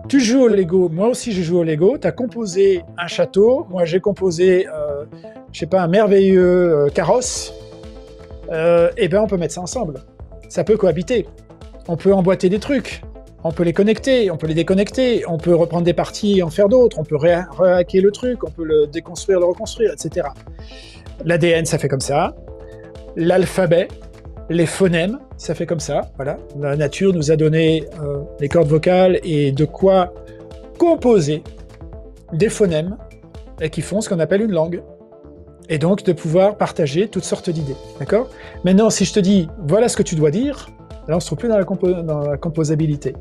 Tu joues au Lego, moi aussi je joue au Lego, tu as composé un château, moi j'ai composé, je sais pas, un merveilleux carrosse, et ben on peut mettre ça ensemble. Ça peut cohabiter. On peut emboîter des trucs, on peut les connecter, on peut les déconnecter, on peut reprendre des parties et en faire d'autres, on peut rehacker le truc, on peut le déconstruire, le reconstruire, etc. L'ADN, ça fait comme ça. L'alphabet, les phonèmes, ça fait comme ça. Voilà. La nature nous a donné les cordes vocales et de quoi composer des phonèmes et qui font ce qu'on appelle une langue. Et donc de pouvoir partager toutes sortes d'idées. D'accord ? Maintenant, si je te dis voilà ce que tu dois dire, là on se trouve plus dans la composabilité.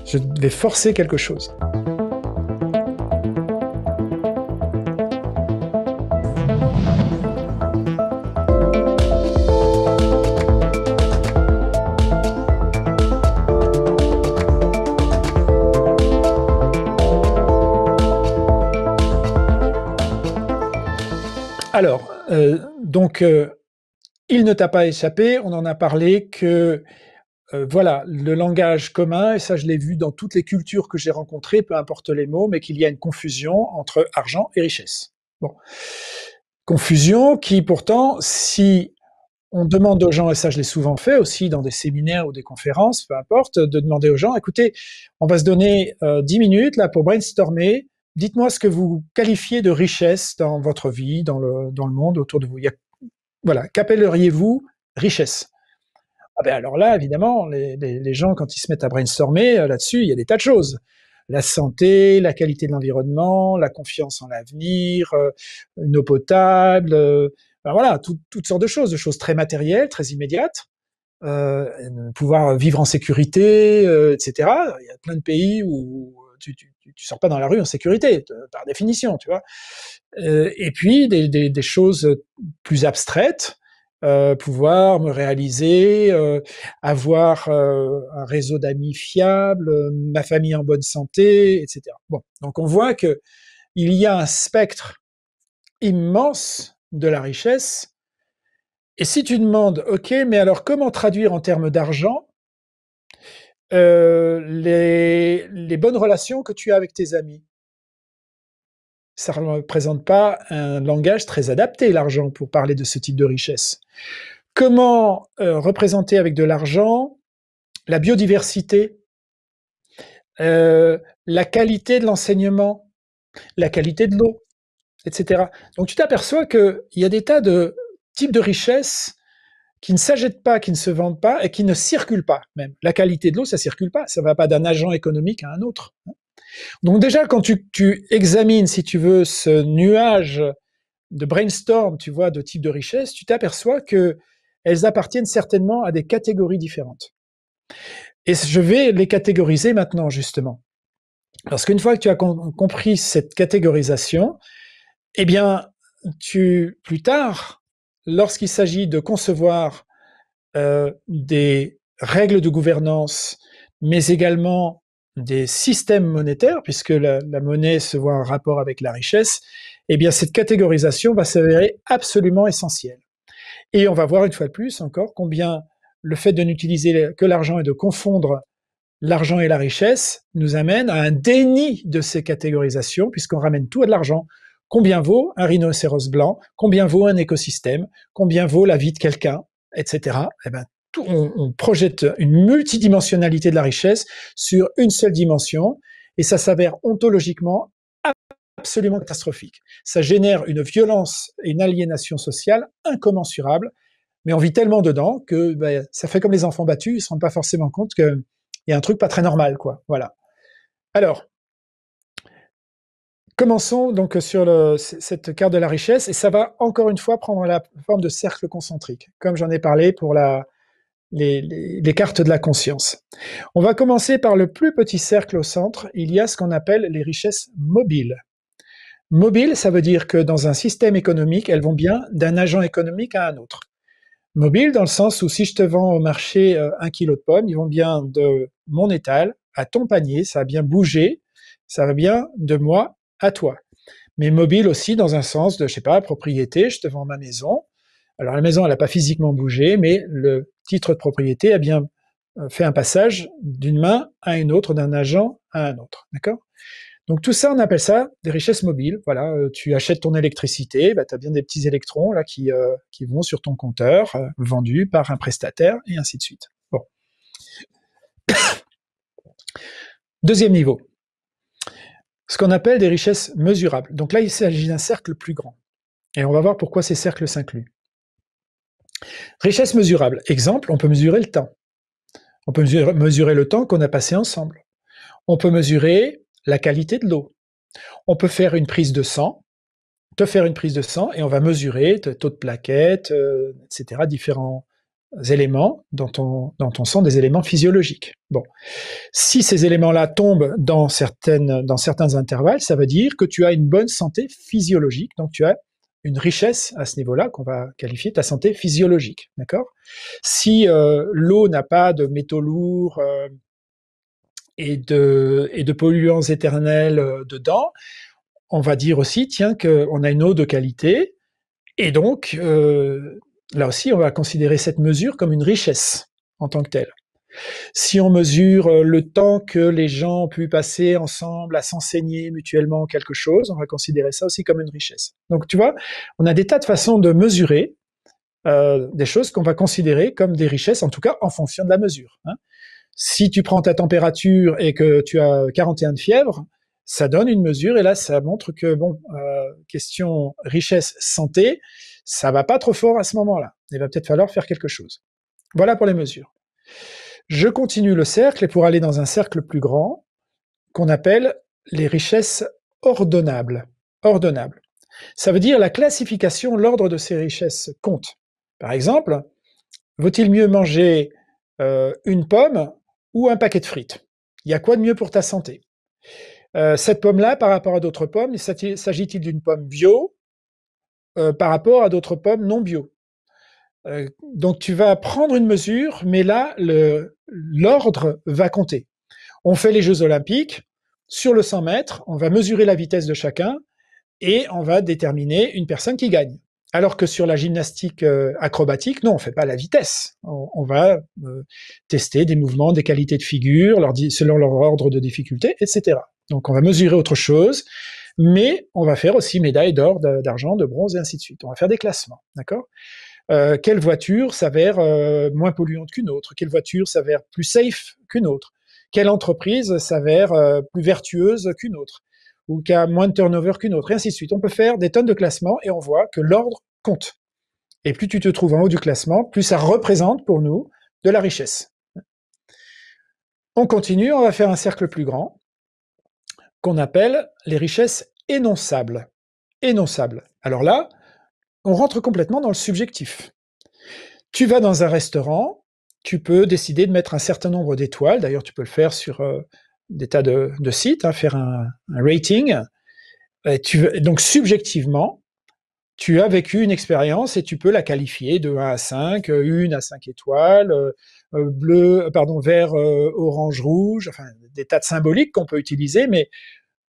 Je vais forcer quelque chose. Alors, il ne t'a pas échappé, on en a parlé que voilà, le langage commun, et ça je l'ai vu dans toutes les cultures que j'ai rencontrées, peu importe les mots, mais qu'il y a une confusion entre argent et richesse. Bon. Confusion qui pourtant, si on demande aux gens, et ça je l'ai souvent fait aussi dans des séminaires ou des conférences, peu importe, de demander aux gens, écoutez, on va se donner 10 minutes là pour brainstormer, dites-moi ce que vous qualifiez de richesse dans votre vie, dans le monde autour de vous. Voilà, qu'appelleriez-vous richesse? Ah ben alors là, évidemment, les gens, quand ils se mettent à brainstormer là-dessus, il y a des tas de choses. La santé, la qualité de l'environnement, la confiance en l'avenir, une eau potable, ben voilà, toutes sortes de choses très matérielles, très immédiates, pouvoir vivre en sécurité, etc. Il y a plein de pays où tu sors pas dans la rue en sécurité, par définition, tu vois. Et puis des choses plus abstraites, pouvoir me réaliser, avoir un réseau d'amis fiables, ma famille en bonne santé, etc. Bon, donc on voit que il y a un spectre immense de la richesse. Et si tu demandes, ok, mais alors comment traduire en termes d'argent les bonnes relations que tu as avec tes amis? Ça ne représente pas un langage très adapté, l'argent, pour parler de ce type de richesse. Comment représenter avec de l'argent la biodiversité, la qualité de l'enseignement, la qualité de l'eau, etc. Donc tu t'aperçois qu'il y a des tas de types de richesses qui ne s'achètent pas, qui ne se vendent pas et qui ne circulent pas même. La qualité de l'eau, ça ne circule pas, ça ne va pas d'un agent économique à un autre. Donc déjà, quand tu examines, si tu veux, ce nuage de brainstorm, tu vois, de types de richesses, tu t'aperçois qu'elles appartiennent certainement à des catégories différentes. Et je vais les catégoriser maintenant, justement. Parce qu'une fois que tu as compris cette catégorisation, eh bien, plus tard, lorsqu'il s'agit de concevoir des règles de gouvernance, mais également des systèmes monétaires, puisque la monnaie se voit en rapport avec la richesse, eh bien, cette catégorisation va s'avérer absolument essentielle. Et on va voir une fois de plus encore combien le fait de n'utiliser que l'argent et de confondre l'argent et la richesse nous amène à un déni de ces catégorisations, puisqu'on ramène tout à de l'argent. Combien vaut un rhinocéros blanc? Combien vaut un écosystème? Combien vaut la vie de quelqu'un? Etc. Eh ben, on projette une multidimensionnalité de la richesse sur une seule dimension, et ça s'avère ontologiquement absolument catastrophique. Ça génère une violence et une aliénation sociale incommensurables, mais on vit tellement dedans que ça fait comme les enfants battus, ils se rendent pas forcément compte qu'il y a un truc pas très normal, quoi. Voilà. Alors, commençons donc sur cette carte de la richesse, et ça va encore une fois prendre la forme de cercle concentrique, comme j'en ai parlé pour les cartes de la conscience. On va commencer par le plus petit cercle au centre. Il y a ce qu'on appelle les richesses mobiles. Mobile, ça veut dire que dans un système économique, elles vont bien d'un agent économique à un autre. Mobile dans le sens où si je te vends au marché 1 kilo de pommes, ils vont bien de mon étal à ton panier, ça va bien bouger, ça va bien de moi à toi. Mais mobile aussi dans un sens de, je sais pas, propriété, je te vends ma maison. Alors la maison, elle n'a pas physiquement bougé, mais le titre de propriété a bien fait un passage d'une main à une autre, d'un agent à un autre, d'accord? Donc tout ça, on appelle ça des richesses mobiles. Voilà, tu achètes ton électricité, bah, tu as bien des petits électrons là qui vont sur ton compteur, vendus par un prestataire, et ainsi de suite. Bon. Deuxième niveau, ce qu'on appelle des richesses mesurables. Donc là, il s'agit d'un cercle plus grand. Et on va voir pourquoi ces cercles s'incluent. Richesses mesurables. Exemple, on peut mesurer le temps. On peut mesurer le temps qu'on a passé ensemble. On peut mesurer la qualité de l'eau. On peut faire une prise de sang, et on va mesurer taux de plaquettes, etc., différents éléments dans ton sang, des éléments physiologiques. Bon. Si ces éléments-là tombent dans certains intervalles, ça veut dire que tu as une bonne santé physiologique, donc tu as une richesse à ce niveau-là qu'on va qualifier ta santé physiologique, d'accord? Si l'eau n'a pas de métaux lourds et de polluants éternels dedans, on va dire aussi, tiens, qu'on a une eau de qualité, et donc, là aussi, on va considérer cette mesure comme une richesse en tant que telle. Si on mesure le temps que les gens ont pu passer ensemble à s'enseigner mutuellement quelque chose, on va considérer ça aussi comme une richesse. Donc, tu vois, on a des tas de façons de mesurer des choses qu'on va considérer comme des richesses, en tout cas en fonction de la mesure. Hein. Si tu prends ta température et que tu as 41 de fièvre, ça donne une mesure, et là, ça montre que, bon, question richesse, santé, ça va pas trop fort à ce moment-là. Il va peut-être falloir faire quelque chose. Voilà pour les mesures. Je continue le cercle, et pour aller dans un cercle plus grand, qu'on appelle les richesses ordonnables. Ordonnables. Ça veut dire la classification, l'ordre de ces richesses compte. Par exemple, vaut-il mieux manger une pomme ou un paquet de frites? Il y a quoi de mieux pour ta santé? Cette pomme-là, par rapport à d'autres pommes, s'agit-il d'une pomme bio par rapport à d'autres pommes non bio? Donc tu vas prendre une mesure, mais là, l'ordre va compter. On fait les Jeux Olympiques, sur le 100 mètres, on va mesurer la vitesse de chacun, et on va déterminer une personne qui gagne. Alors que sur la gymnastique acrobatique, non, on ne fait pas la vitesse. On va tester des mouvements, des qualités de figure, selon leur ordre de difficulté, etc. Donc on va mesurer autre chose, mais on va faire aussi médaille d'or, d'argent, de bronze, et ainsi de suite. On va faire des classements, d'accord? Quelle voiture s'avère moins polluante qu'une autre? Quelle voiture s'avère plus safe qu'une autre? Quelle entreprise s'avère plus vertueuse qu'une autre? Ou qui a moins de turnover qu'une autre, et ainsi de suite. On peut faire des tonnes de classements, et on voit que l'ordre compte. Et plus tu te trouves en haut du classement, plus ça représente pour nous de la richesse. On continue, on va faire un cercle plus grand, qu'on appelle les richesses énonçables. Énonçables. Alors là, on rentre complètement dans le subjectif. Tu vas dans un restaurant, tu peux décider de mettre un certain nombre d'étoiles, d'ailleurs tu peux le faire sur des tas de sites, hein, faire un rating. Donc subjectivement, tu as vécu une expérience et tu peux la qualifier de 1 à 5, 1 à 5 étoiles, vert, orange, rouge, enfin des tas de symboliques qu'on peut utiliser, mais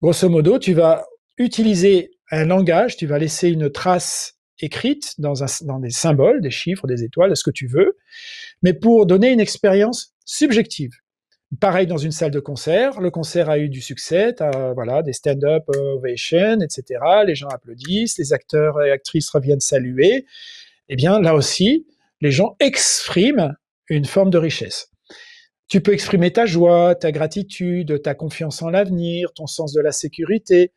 grosso modo, tu vas utiliser un langage, tu vas laisser une trace écrite dans des symboles, des chiffres, des étoiles, ce que tu veux, mais pour donner une expérience subjective. Pareil dans une salle de concert, le concert a eu du succès, voilà, des stand-up ovations, etc. Les gens applaudissent, les acteurs et actrices reviennent saluer. Eh bien, là aussi, les gens expriment une forme de richesse. Tu peux exprimer ta joie, ta gratitude, ta confiance en l'avenir, ton sens de la sécurité,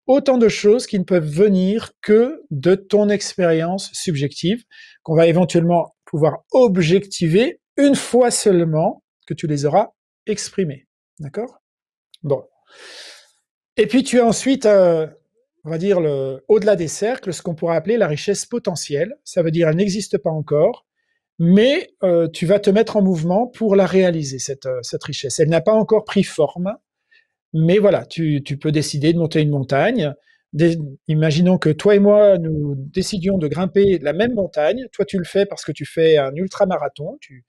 autant de choses qui ne peuvent venir que de ton expérience subjective, qu'on va éventuellement pouvoir objectiver une fois seulement que tu les auras exprimées. D'accord? Bon. Et puis tu as ensuite, on va dire, au-delà des cercles, ce qu'on pourrait appeler la richesse potentielle. Ça veut dire elle n'existe pas encore, mais tu vas te mettre en mouvement pour la réaliser, cette richesse. Elle n'a pas encore pris forme, mais voilà, tu peux décider de monter une montagne. Imaginons que toi et moi, nous décidions de grimper la même montagne. Toi, tu le fais parce que tu fais un ultramarathon, tu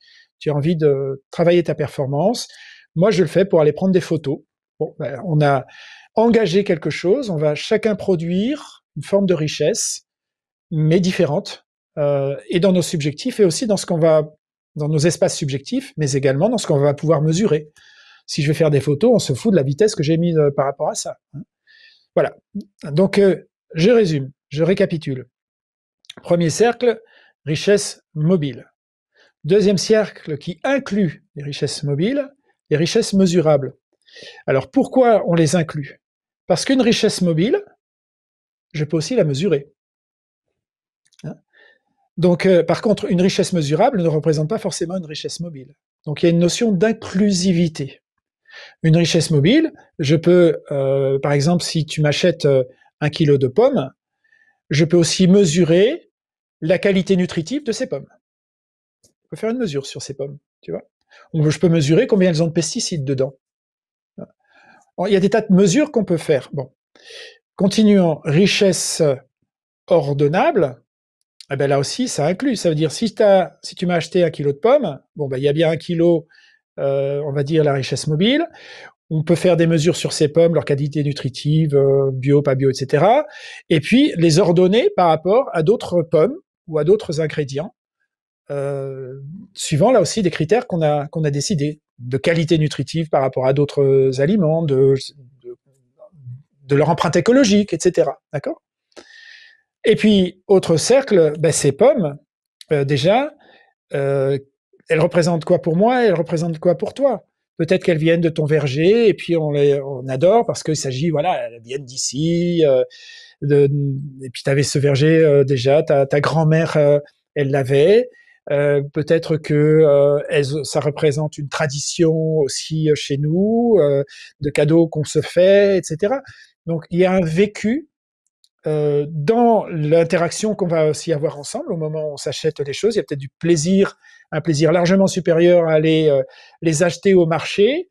as envie de travailler ta performance. Moi, je le fais pour aller prendre des photos. Bon, ben, on a engagé quelque chose, on va chacun produire une forme de richesse, mais différente, et dans nos subjectifs, et aussi dans nos espaces subjectifs, mais également dans ce qu'on va pouvoir mesurer. Si je vais faire des photos, on se fout de la vitesse que j'ai mise par rapport à ça. Voilà. Donc, je résume, je récapitule. Premier cercle, richesse mobile. Deuxième cercle qui inclut les richesses mobiles, les richesses mesurables. Alors pourquoi on les inclut? Parce qu'une richesse mobile, je peux aussi la mesurer. Donc, par contre, une richesse mesurable ne représente pas forcément une richesse mobile. Donc, il y a une notion d'inclusivité. Une richesse mobile, je peux, par exemple, si tu m'achètes 1 kilo de pommes, je peux aussi mesurer la qualité nutritive de ces pommes. Je peux faire une mesure sur ces pommes, tu vois. Ou je peux mesurer combien elles ont de pesticides dedans. Il y a des tas de mesures qu'on peut faire. Bon, continuons. Richesse ordonnable, eh ben là aussi, ça inclut. Ça veut dire, si tu m'as acheté 1 kilo de pommes, bon, ben, il y a bien 1 kilo, on va dire, la richesse mobile. On peut faire des mesures sur ces pommes, leur qualité nutritive, bio, pas bio, etc. Et puis, les ordonner par rapport à d'autres pommes ou à d'autres ingrédients, suivant là aussi des critères qu'on a décidés, de qualité nutritive par rapport à d'autres aliments, de leur empreinte écologique, etc. D'accord? Et puis, autre cercle, ben, ces pommes, déjà, elles représentent quoi pour moi? Elles représentent quoi pour toi? Peut-être qu'elles viennent de ton verger et puis on adore parce qu'il s'agit, voilà, elles viennent d'ici. Et puis tu avais ce verger déjà, ta grand-mère, elle l'avait. Peut-être que ça représente une tradition aussi chez nous, de cadeaux qu'on se fait, etc. Donc il y a un vécu dans l'interaction qu'on va aussi avoir ensemble au moment où on s'achète les choses. Il y a peut-être du plaisir, un plaisir largement supérieur à aller les acheter au marché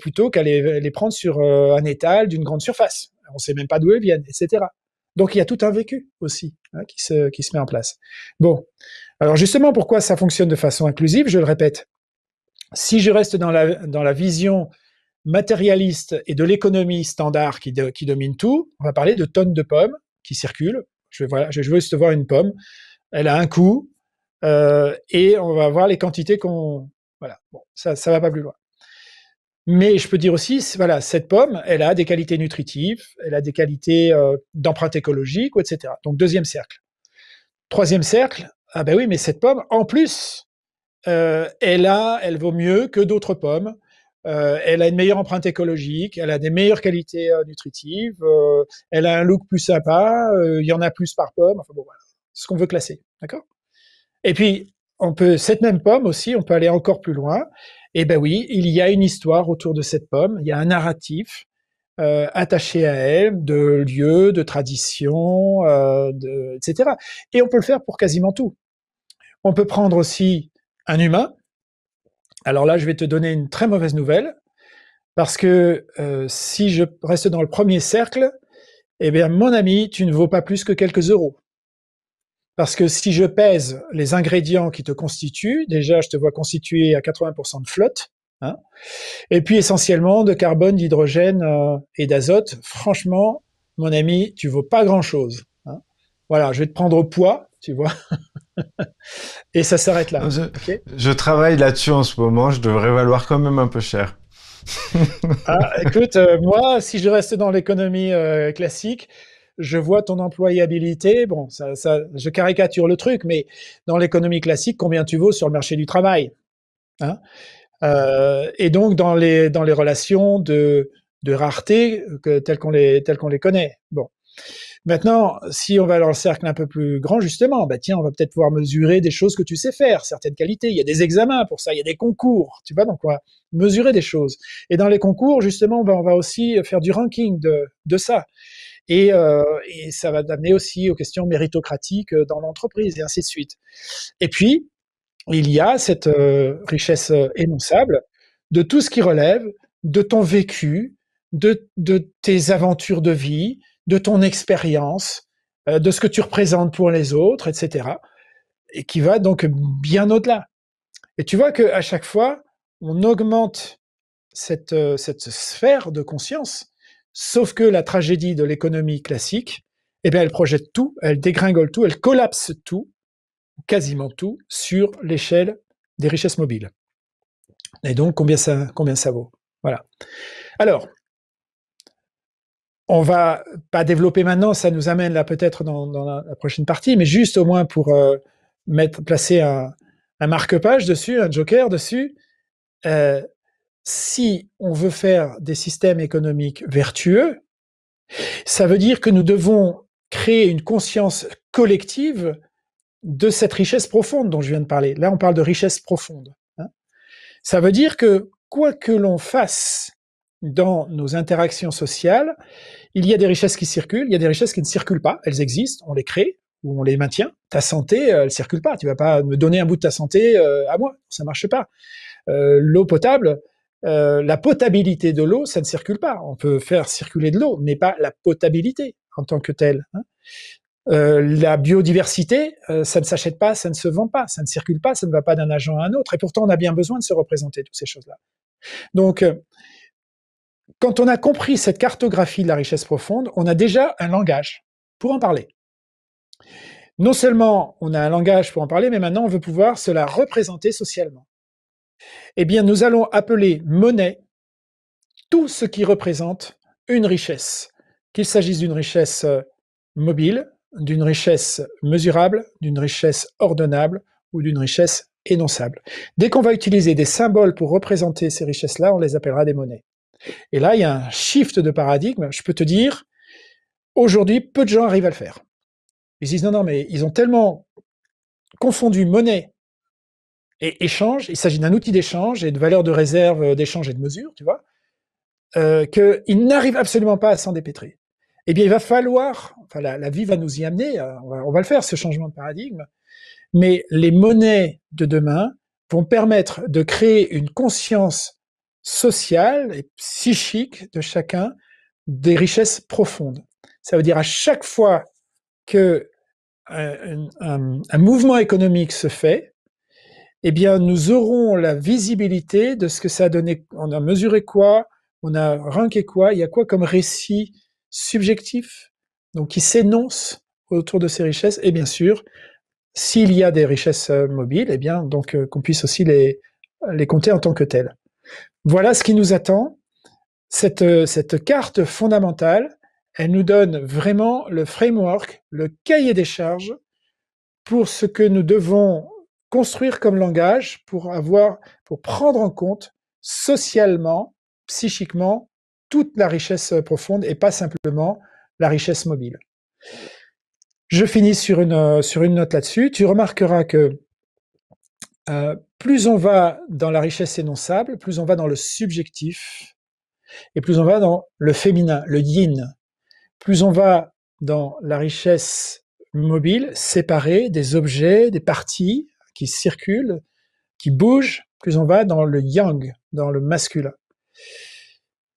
plutôt qu'à les prendre sur un étal d'une grande surface. On ne sait même pas d'où elles viennent, etc. Donc il y a tout un vécu aussi qui se met en place. Bon, alors justement, pourquoi ça fonctionne de façon inclusive? Je le répète, si je reste dans la vision matérialiste et de l'économie standard qui domine tout, on va parler de tonnes de pommes qui circulent. Je veux juste voir une pomme, elle a un coût, et on va voir les quantités qu'on... Voilà, bon, ça va pas plus loin. Mais je peux dire aussi, voilà, cette pomme, elle a des qualités nutritives, elle a des qualités d'empreinte écologique, etc. Donc deuxième cercle. Troisième cercle, ah ben oui, mais cette pomme, en plus, elle vaut mieux que d'autres pommes. Elle a une meilleure empreinte écologique, elle a des meilleures qualités nutritives, elle a un look plus sympa, il y en a plus par pomme. Enfin bon, voilà, c'est ce qu'on veut classer, d'accord? Et puis, cette même pomme aussi, on peut aller encore plus loin. Et ben oui, il y a une histoire autour de cette pomme, il y a un narratif attaché à elle, de lieux, de traditions, etc. Et on peut le faire pour quasiment tout. On peut prendre aussi un humain. Alors là, je vais te donner une très mauvaise nouvelle, parce que si je reste dans le premier cercle, eh bien, mon ami, tu ne vaux pas plus que quelques euros. Parce que si je pèse les ingrédients qui te constituent, déjà, je te vois constitué à 80% de flotte, hein, et puis essentiellement de carbone, d'hydrogène et d'azote. Franchement, mon ami, tu vaux pas grand-chose. Hein. Voilà, je vais te prendre au poids, tu vois, et ça s'arrête là. Je, Okay, je travaille là-dessus en ce moment, je devrais valoir quand même un peu cher. ah, écoute, moi, si je reste dans l'économie classique, je vois ton employabilité. Bon, je caricature le truc, mais dans l'économie classique, combien tu vaux sur le marché du travail, hein? Et donc dans les relations de rareté telles qu'on les connaît. Bon. Maintenant, si on va dans le cercle un peu plus grand, justement, bah tiens, on va peut-être pouvoir mesurer des choses que tu sais faire, certaines qualités. Il y a des examens pour ça, il y a des concours, tu vois, donc on va mesurer des choses. Et dans les concours, justement, bah, on va aussi faire du ranking de ça. Et ça va amener aussi aux questions méritocratiques dans l'entreprise, et ainsi de suite. Et puis, il y a cette richesse énonçable de tout ce qui relève de ton vécu, de tes aventures de vie, de ton expérience, de ce que tu représentes pour les autres, etc. Et qui va donc bien au-delà. Et tu vois qu'à chaque fois, on augmente cette sphère de conscience, sauf que la tragédie de l'économie classique, eh bien, elle projette tout, elle dégringole tout, elle collapse tout, quasiment tout, sur l'échelle des richesses mobiles. Et donc, combien ça vaut? Voilà. Alors, on va pas développer maintenant, ça nous amène là peut-être dans la prochaine partie, mais juste au moins pour placer un marque-page dessus, un joker dessus. Euh, si on veut faire des systèmes économiques vertueux, ça veut dire que nous devons créer une conscience collective de cette richesse profonde dont je viens de parler. Là, on parle de richesse profonde. Hein. Ça veut dire que quoi que l'on fasse dans nos interactions sociales, il y a des richesses qui circulent, il y a des richesses qui ne circulent pas, elles existent, on les crée ou on les maintient. Ta santé, elle circule pas. Tu vas pas me donner un bout de ta santé à moi, ça marche pas. L'eau potable, la potabilité de l'eau, ça ne circule pas. On peut faire circuler de l'eau, mais pas la potabilité en tant que telle. Hein. La biodiversité, ça ne s'achète pas, ça ne se vend pas, ça ne circule pas, ça ne va pas d'un agent à un autre. Et pourtant, on a bien besoin de se représenter toutes ces choses-là. Donc, quand on a compris cette cartographie de la richesse profonde, on a déjà un langage pour en parler. Non seulement on a un langage pour en parler, mais maintenant on veut pouvoir se la représenter socialement. Eh bien, nous allons appeler monnaie tout ce qui représente une richesse, qu'il s'agisse d'une richesse mobile, d'une richesse mesurable, d'une richesse ordonnable ou d'une richesse énonçable. Dès qu'on va utiliser des symboles pour représenter ces richesses-là, on les appellera des monnaies. Et là, il y a un shift de paradigme. Je peux te dire, aujourd'hui, peu de gens arrivent à le faire. Ils disent non, mais ils ont tellement confondu monnaie et échange, il s'agit d'un outil d'échange et de valeur de réserve d'échange et de mesure, tu vois, qu'ils n'arrivent absolument pas à s'en dépêtrer. Eh bien, il va falloir, enfin, la vie va nous y amener, on va le faire, ce changement de paradigme, mais les monnaies de demain vont permettre de créer une conscience sociale et psychique de chacun des richesses profondes. Ça veut dire à chaque fois que un mouvement économique se fait, eh bien, nous aurons la visibilité de ce que ça a donné. On a mesuré quoi, on a ranké quoi, il y a quoi comme récit subjectif, donc qui s'énonce autour de ces richesses, et bien sûr, s'il y a des richesses mobiles, eh bien, donc qu'on puisse aussi les compter en tant que telles. Voilà ce qui nous attend. Cette carte fondamentale, elle nous donne vraiment le framework, le cahier des charges pour ce que nous devons construire comme langage pour prendre en compte socialement, psychiquement, toute la richesse profonde et pas simplement la richesse mobile. Je finis sur une note là-dessus. Tu remarqueras que plus on va dans la richesse énonçable, plus on va dans le subjectif, et plus on va dans le féminin, le yin. Plus on va dans la richesse mobile, séparée des objets, des parties qui circulent, qui bougent, plus on va dans le yang, dans le masculin.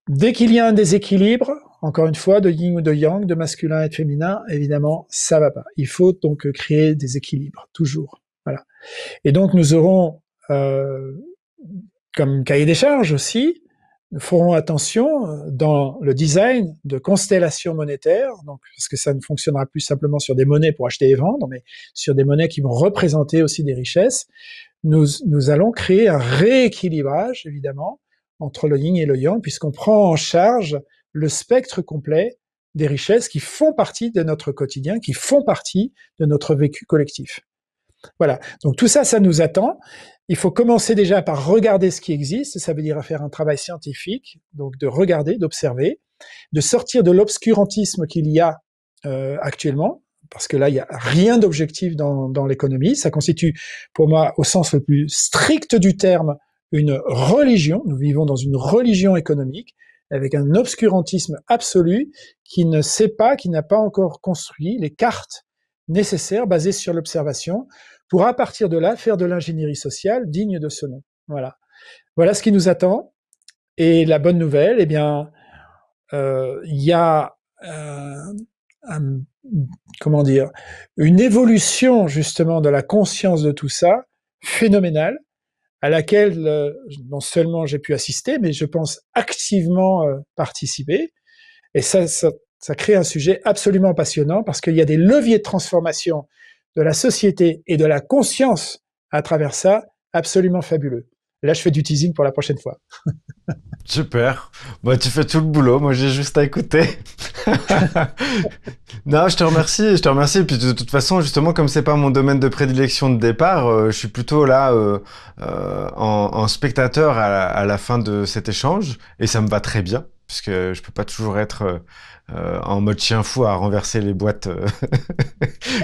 Dès qu'il y a un déséquilibre, encore une fois, de yin ou de yang, de masculin et de féminin, évidemment, ça va pas. Il faut donc créer des équilibres, toujours. Voilà. Et donc nous aurons, comme cahier des charges aussi, nous ferons attention dans le design de constellations monétaires, donc, parce que ça ne fonctionnera plus simplement sur des monnaies pour acheter et vendre, mais sur des monnaies qui vont représenter aussi des richesses. Nous allons créer un rééquilibrage, évidemment, entre le yin et le yang, puisqu'on prend en charge le spectre complet des richesses qui font partie de notre quotidien, qui font partie de notre vécu collectif. Voilà. Donc tout ça, ça nous attend. Il faut commencer déjà par regarder ce qui existe. Ça veut dire faire un travail scientifique, donc de regarder, d'observer, de sortir de l'obscurantisme qu'il y a actuellement, parce que là, il n'y a rien d'objectif dans l'économie. Ça constitue, pour moi, au sens le plus strict du terme, une religion. Nous vivons dans une religion économique avec un obscurantisme absolu qui ne sait pas, qui n'a pas encore construit les cartes nécessaires basées sur l'observation pour, à partir de là, faire de l'ingénierie sociale digne de ce nom. Voilà. Voilà ce qui nous attend. Et la bonne nouvelle, eh bien, il y a comment dire, une évolution justement de la conscience de tout ça, phénoménale, à laquelle non seulement j'ai pu assister, mais je pense activement participer. Et ça crée un sujet absolument passionnant parce qu'il y a des leviers de transformation de la société et de la conscience à travers ça absolument fabuleux. Là, je fais du teasing pour la prochaine fois. Super. Bah, tu fais tout le boulot. Moi, j'ai juste à écouter. Non, je te remercie. Je te remercie. Et puis, de toute façon, justement, comme c'est pas mon domaine de prédilection de départ, je suis plutôt là en spectateur à la fin de cet échange. Et ça me va très bien, puisque je peux pas toujours être en mode chien fou à renverser les boîtes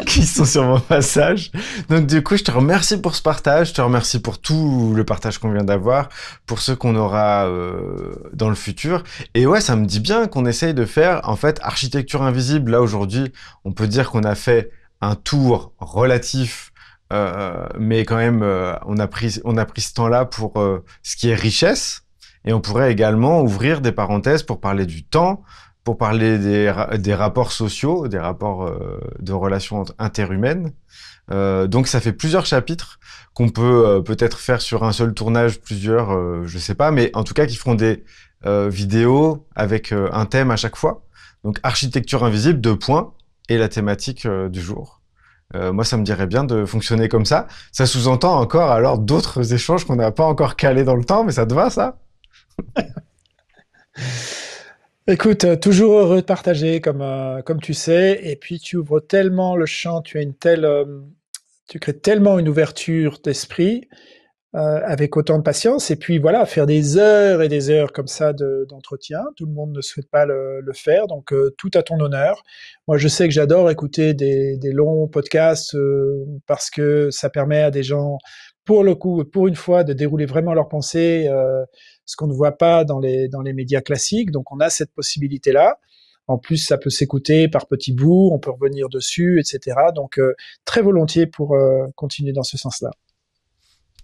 qui sont sur mon passage. Donc du coup, je te remercie pour ce partage, je te remercie pour tout le partage qu'on vient d'avoir, pour ce qu'on aura dans le futur. Et ouais, ça me dit bien qu'on essaye de faire, en fait, architecture invisible. Là, aujourd'hui, on peut dire qu'on a fait un tour relatif, mais quand même, on a pris ce temps-là pour ce qui est richesse. Et on pourrait également ouvrir des parenthèses pour parler du temps, pour parler des rapports sociaux, des rapports de relations interhumaines. Donc ça fait plusieurs chapitres qu'on peut peut-être faire sur un seul tournage, plusieurs, je sais pas, mais en tout cas qui feront des vidéos avec un thème à chaque fois. Donc architecture invisible, 2 points, et la thématique du jour. Moi, ça me dirait bien de fonctionner comme ça. Ça sous-entend encore alors d'autres échanges qu'on n'a pas encore calés dans le temps, mais ça te va, ça? Écoute, toujours heureux de partager comme tu sais, et puis tu ouvres tellement le champ, tu crées tellement une ouverture d'esprit avec autant de patience, et puis voilà, faire des heures et des heures comme ça d'entretien. Tout le monde ne souhaite pas le faire, donc tout à ton honneur. Moi, je sais que j'adore écouter des longs podcasts parce que ça permet à des gens, pour le coup, pour une fois, de dérouler vraiment leurs pensées, ce qu'on ne voit pas dans les médias classiques. Donc, on a cette possibilité-là. En plus, ça peut s'écouter par petits bouts, on peut revenir dessus, etc. Donc, très volontiers pour continuer dans ce sens-là.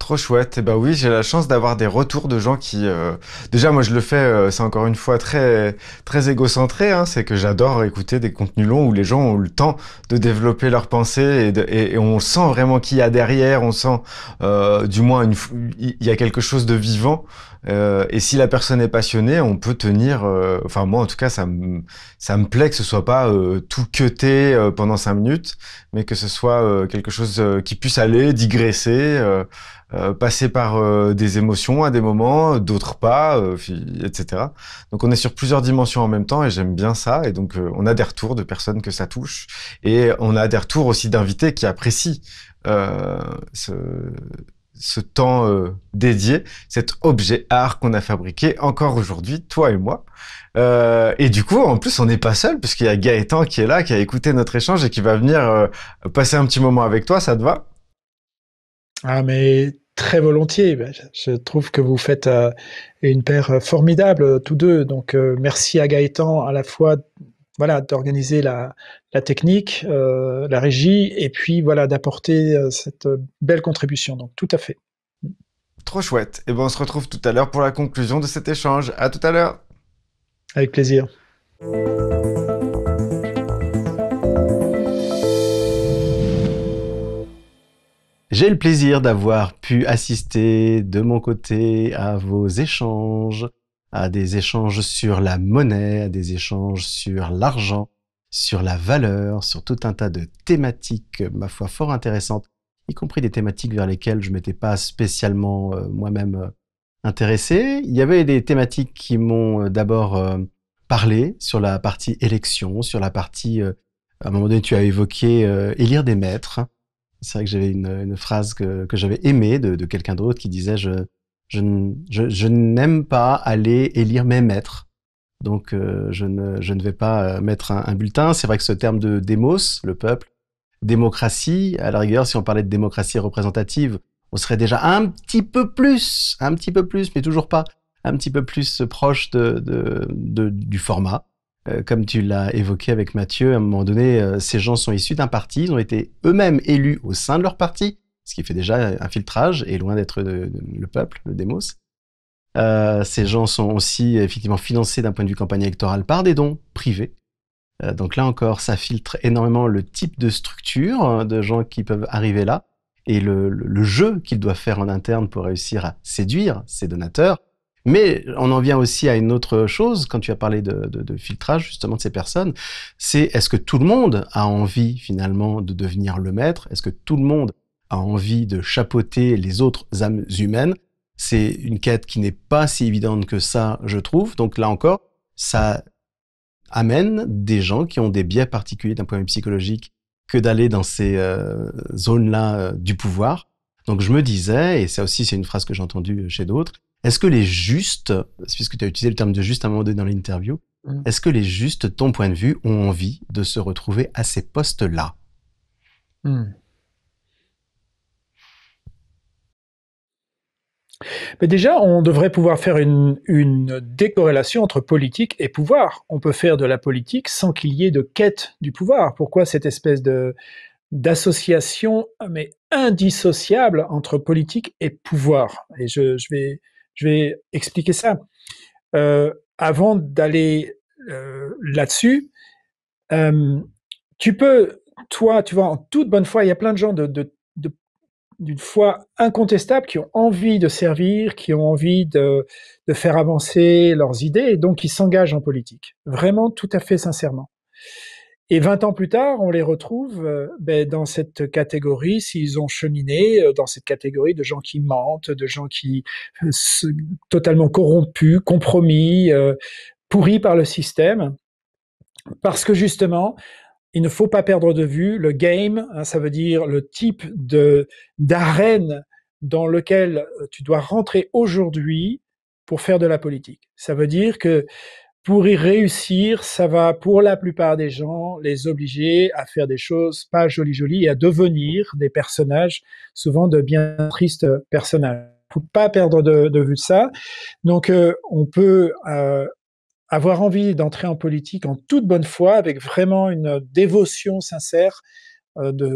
Trop chouette. Et bah oui, j'ai la chance d'avoir des retours de gens qui, déjà moi je le fais, c'est encore une fois très égocentré, hein, c'est que j'adore écouter des contenus longs où les gens ont le temps de développer leurs pensées et on sent vraiment qu'il y a derrière, on sent du moins il y a quelque chose de vivant. Et si la personne est passionnée, on peut tenir. Enfin moi en tout cas, ça me plaît que ce soit pas tout cuté pendant 5 minutes, mais que ce soit quelque chose qui puisse aller digresser. Passer par des émotions à des moments, d'autres pas, etc. Donc on est sur plusieurs dimensions en même temps et j'aime bien ça. Et donc on a des retours de personnes que ça touche et on a des retours aussi d'invités qui apprécient euh, ce, ce temps dédié, cet objet art qu'on a fabriqué encore aujourd'hui, toi et moi. Et du coup, en plus, on n'est pas seul puisqu'il y a Gaëtan qui est là, qui a écouté notre échange et qui va venir passer un petit moment avec toi. Ça te va? Ah, mais très volontiers. Ben, je trouve que vous faites une paire formidable, tous deux. Donc, merci à Gaëtan à la fois, voilà, d'organiser la technique, la régie, et puis voilà, d'apporter cette belle contribution. Donc, tout à fait. Trop chouette. Et ben on se retrouve tout à l'heure pour la conclusion de cet échange. À tout à l'heure. Avec plaisir. J'ai le plaisir d'avoir pu assister de mon côté à vos échanges, à des échanges sur la monnaie, à des échanges sur l'argent, sur la valeur, sur tout un tas de thématiques, ma foi, fort intéressantes, y compris des thématiques vers lesquelles je m'étais pas spécialement moi-même intéressé. Il y avait des thématiques qui m'ont d'abord parlé sur la partie élection, sur la partie, à un moment donné, tu as évoqué élire des maîtres. C'est vrai que j'avais une phrase que j'avais aimée de quelqu'un d'autre qui disait je n'aime pas aller élire mes maîtres. Donc je ne vais pas mettre un bulletin. C'est vrai que ce terme de démos, le peuple, démocratie, à la rigueur, si on parlait de démocratie représentative, on serait déjà un petit peu plus, mais toujours pas, un petit peu plus proche du format. Comme tu l'as évoqué avec Mathieu, à un moment donné, ces gens sont issus d'un parti, ils ont été eux-mêmes élus au sein de leur parti, ce qui fait déjà un filtrage, et loin d'être le peuple, le démos. Ces gens sont aussi effectivement financés d'un point de vue campagne électorale par des dons privés. Donc là encore, ça filtre énormément le type de structure de gens qui peuvent arriver là, et le jeu qu'ils doivent faire en interne pour réussir à séduire ces donateurs. Mais on en vient aussi à une autre chose, quand tu as parlé de filtrage justement de ces personnes, c'est est-ce que tout le monde a envie finalement de devenir le maître? Est-ce que tout le monde a envie de chapeauter les autres âmes humaines? C'est une quête qui n'est pas si évidente que ça, je trouve. Donc là encore, ça amène des gens qui ont des biais particuliers d'un point de vue psychologique que d'aller dans ces zones-là du pouvoir. Donc je me disais, et ça aussi c'est une phrase que j'ai entendue chez d'autres, est-ce que les justes, puisque tu as utilisé le terme de juste à un moment donné dans l'interview, est-ce que les justes, de ton point de vue, ont envie de se retrouver à ces postes-là? Mais déjà, on devrait pouvoir faire une décorrélation entre politique et pouvoir. On peut faire de la politique sans qu'il y ait de quête du pouvoir. Pourquoi cette espèce d'association, mais indissociable entre politique et pouvoir? Et je vais expliquer ça. Avant d'aller là-dessus, tu peux, toi, tu vois, en toute bonne foi, il y a plein de gens d'une foi incontestable qui ont envie de servir, qui ont envie de faire avancer leurs idées et donc qui s'engagent en politique. Vraiment, tout à fait sincèrement. Et 20 ans plus tard, on les retrouve dans cette catégorie, s'ils ont cheminé, dans cette catégorie de gens qui mentent, de gens qui totalement corrompus, compromis, pourris par le système, parce que justement, il ne faut pas perdre de vue le game, hein, ça veut dire le type d'arène dans lequel tu dois rentrer aujourd'hui pour faire de la politique. Ça veut dire que pour y réussir, ça va pour la plupart des gens les obliger à faire des choses pas jolies et à devenir des personnages, souvent de bien tristes personnages. Il ne faut pas perdre de vue ça. Donc on peut avoir envie d'entrer en politique en toute bonne foi, avec vraiment une dévotion sincère,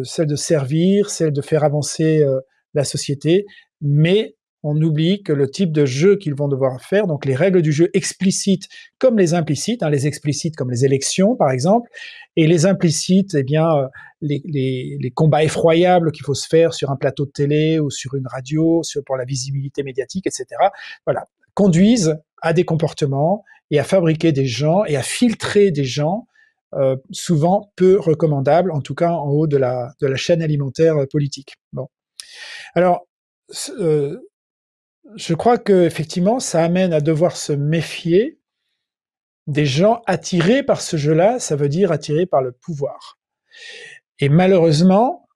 celle de servir, celle de faire avancer la société, mais on oublie que le type de jeu qu'ils vont devoir faire, donc les règles du jeu explicites comme les implicites, hein, les explicites comme les élections par exemple, et les implicites, eh bien, les combats effroyables qu'il faut se faire sur un plateau de télé ou sur une radio, pour la visibilité médiatique, etc., voilà, conduisent à des comportements et à fabriquer des gens et à filtrer des gens souvent peu recommandables, en tout cas en haut de la chaîne alimentaire politique. Bon. Alors, je crois que effectivement, ça amène à devoir se méfier des gens attirés par ce jeu-là, ça veut dire attirés par le pouvoir. Et malheureusement,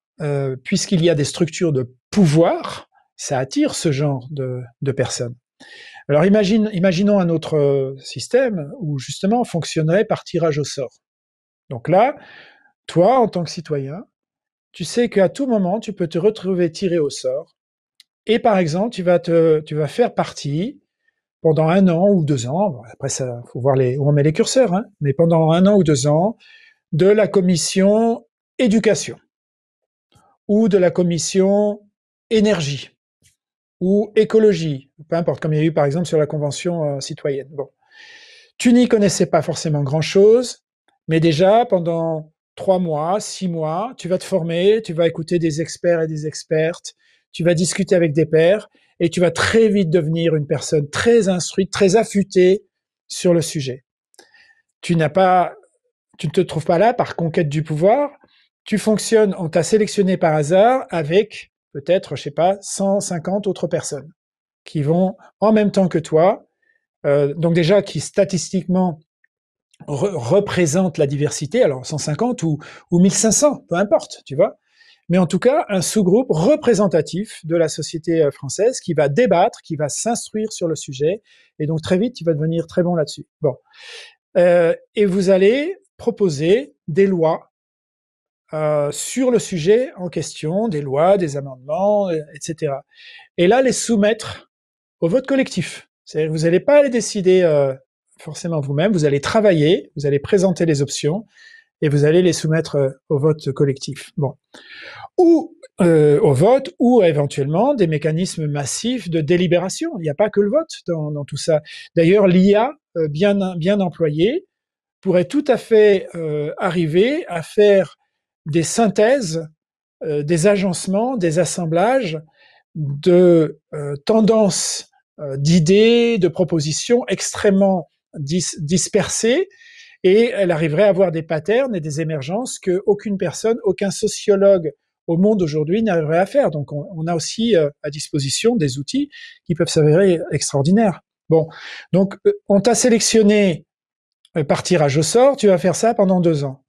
puisqu'il y a des structures de pouvoir, ça attire ce genre de personnes. Alors imaginons un autre système où justement on fonctionnerait par tirage au sort. Donc là, toi, en tant que citoyen, tu sais qu'à tout moment, tu peux te retrouver tiré au sort. Et par exemple, tu vas faire partie pendant 1 an ou 2 ans, bon, après ça, faut voir où on met les curseurs, hein, mais pendant 1 an ou 2 ans, de la commission éducation, ou de la commission énergie, ou écologie, peu importe, comme il y a eu par exemple sur la convention citoyenne. Bon. Tu n'y connaissais pas forcément grand-chose, mais déjà pendant 3 mois, 6 mois, tu vas te former, tu vas écouter des experts et des expertes, tu vas discuter avec des pairs, et tu vas très vite devenir une personne très instruite, très affûtée sur le sujet. Tu ne te trouves pas là par conquête du pouvoir, tu fonctionnes, on t'a sélectionné par hasard avec peut-être, je sais pas, 150 autres personnes qui vont en même temps que toi, donc déjà qui statistiquement représentent la diversité, alors 150 ou 1500, peu importe, tu vois, mais en tout cas un sous-groupe représentatif de la société française qui va débattre, qui va s'instruire sur le sujet, et donc très vite tu vas devenir très bon là-dessus. Bon, et vous allez proposer des lois sur le sujet en question, des lois, des amendements, etc. Et là, les soumettre au vote collectif. C'est-à-dire que vous n'allez pas les décider forcément vous-même, vous allez travailler, vous allez présenter les options, et vous allez les soumettre au vote collectif. Bon. Ou au vote, ou éventuellement des mécanismes massifs de délibération. Il n'y a pas que le vote dans tout ça. D'ailleurs, l'IA, bien employée, pourrait tout à fait arriver à faire des synthèses, des agencements, des assemblages de tendances d'idées, de propositions extrêmement dispersées, et elle arriverait à avoir des patterns et des émergences que aucune personne, aucun sociologue, au monde aujourd'hui n'arriverait à faire. Donc on a aussi à disposition des outils qui peuvent s'avérer extraordinaires. Bon, donc on t'a sélectionné par tirage au sort, tu vas faire ça pendant 2 ans.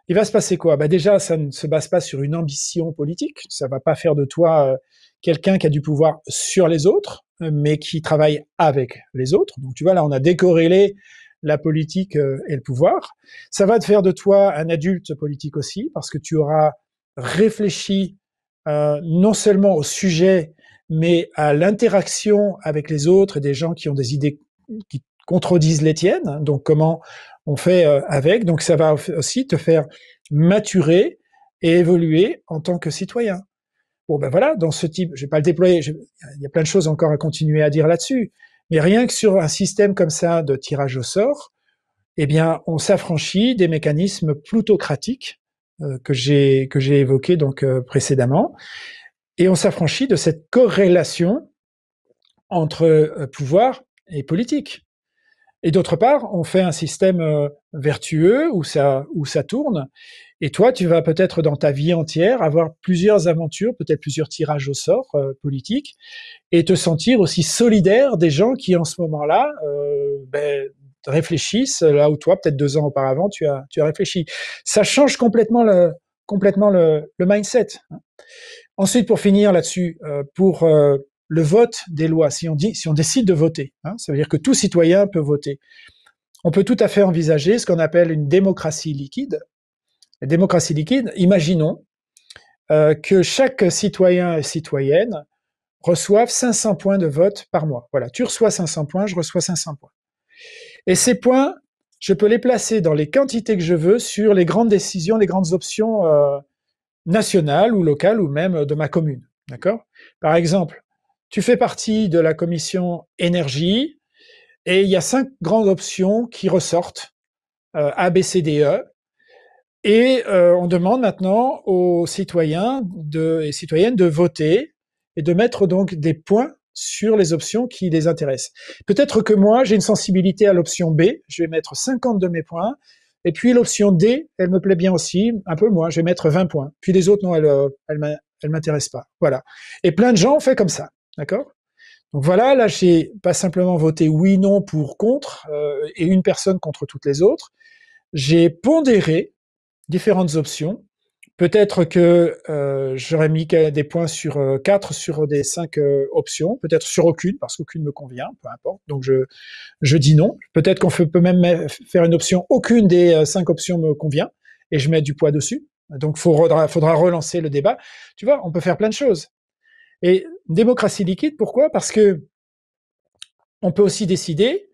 Il va se passer quoi? Bah déjà, ça ne se base pas sur une ambition politique. Ça va pas faire de toi quelqu'un qui a du pouvoir sur les autres, mais qui travaille avec les autres. Donc tu vois, là, on a décorrélé la politique et le pouvoir. Ça va te faire de toi un adulte politique aussi, parce que tu auras réfléchi non seulement au sujet, mais à l'interaction avec les autres et des gens qui ont des idées qui contredisent les tiennes. Donc comment on fait avec. Donc ça va aussi te faire maturer et évoluer en tant que citoyen. Bon ben voilà, dans ce type, je vais pas le déployer, il y a plein de choses encore à continuer à dire là-dessus, mais rien que sur un système comme ça de tirage au sort, eh bien on s'affranchit des mécanismes plutocratiques que j'ai évoqués donc précédemment, et on s'affranchit de cette corrélation entre pouvoir et politique. Et d'autre part, on fait un système vertueux où ça tourne. Et toi, tu vas peut-être dans ta vie entière avoir plusieurs aventures, peut-être plusieurs tirages au sort politiques, et te sentir aussi solidaire des gens qui en ce moment-là réfléchissent là où toi, peut-être 2 ans auparavant, tu as réfléchi. Ça change complètement le mindset. Ensuite, pour finir là-dessus, pour le vote des lois, si on décide de voter, ça veut dire que tout citoyen peut voter. On peut tout à fait envisager ce qu'on appelle une démocratie liquide. La démocratie liquide, imaginons que chaque citoyen et citoyenne reçoivent 500 points de vote par mois. Voilà, tu reçois 500 points, je reçois 500 points. Et ces points, je peux les placer dans les quantités que je veux sur les grandes décisions, les grandes options nationales ou locales ou même de ma commune. D'accord? Par exemple, tu fais partie de la commission énergie et il y a 5 grandes options qui ressortent, A, B, C, D, E. Et on demande maintenant aux citoyens et citoyennes de voter et de mettre donc des points sur les options qui les intéressent. Peut-être que moi, j'ai une sensibilité à l'option B, je vais mettre 50 de mes points, et puis l'option D, elle me plaît bien aussi, un peu moins, je vais mettre 20 points. Puis les autres, non, elles m'intéressent pas. Voilà. Et plein de gens ont fait comme ça, d'accord? Donc voilà, là, j'ai pas simplement voté oui, non, pour, contre, et une personne contre toutes les autres. J'ai pondéré différentes options. Peut-être que j'aurais mis des points sur 4 sur des 5 options, peut-être sur aucune, parce qu'aucune me convient, peu importe. Donc je dis non. Peut-être qu'on peut même faire une option, aucune des 5 options me convient, et je mets du poids dessus. Donc faudra relancer le débat. Tu vois, on peut faire plein de choses. Et démocratie liquide, pourquoi? Parce que on peut aussi décider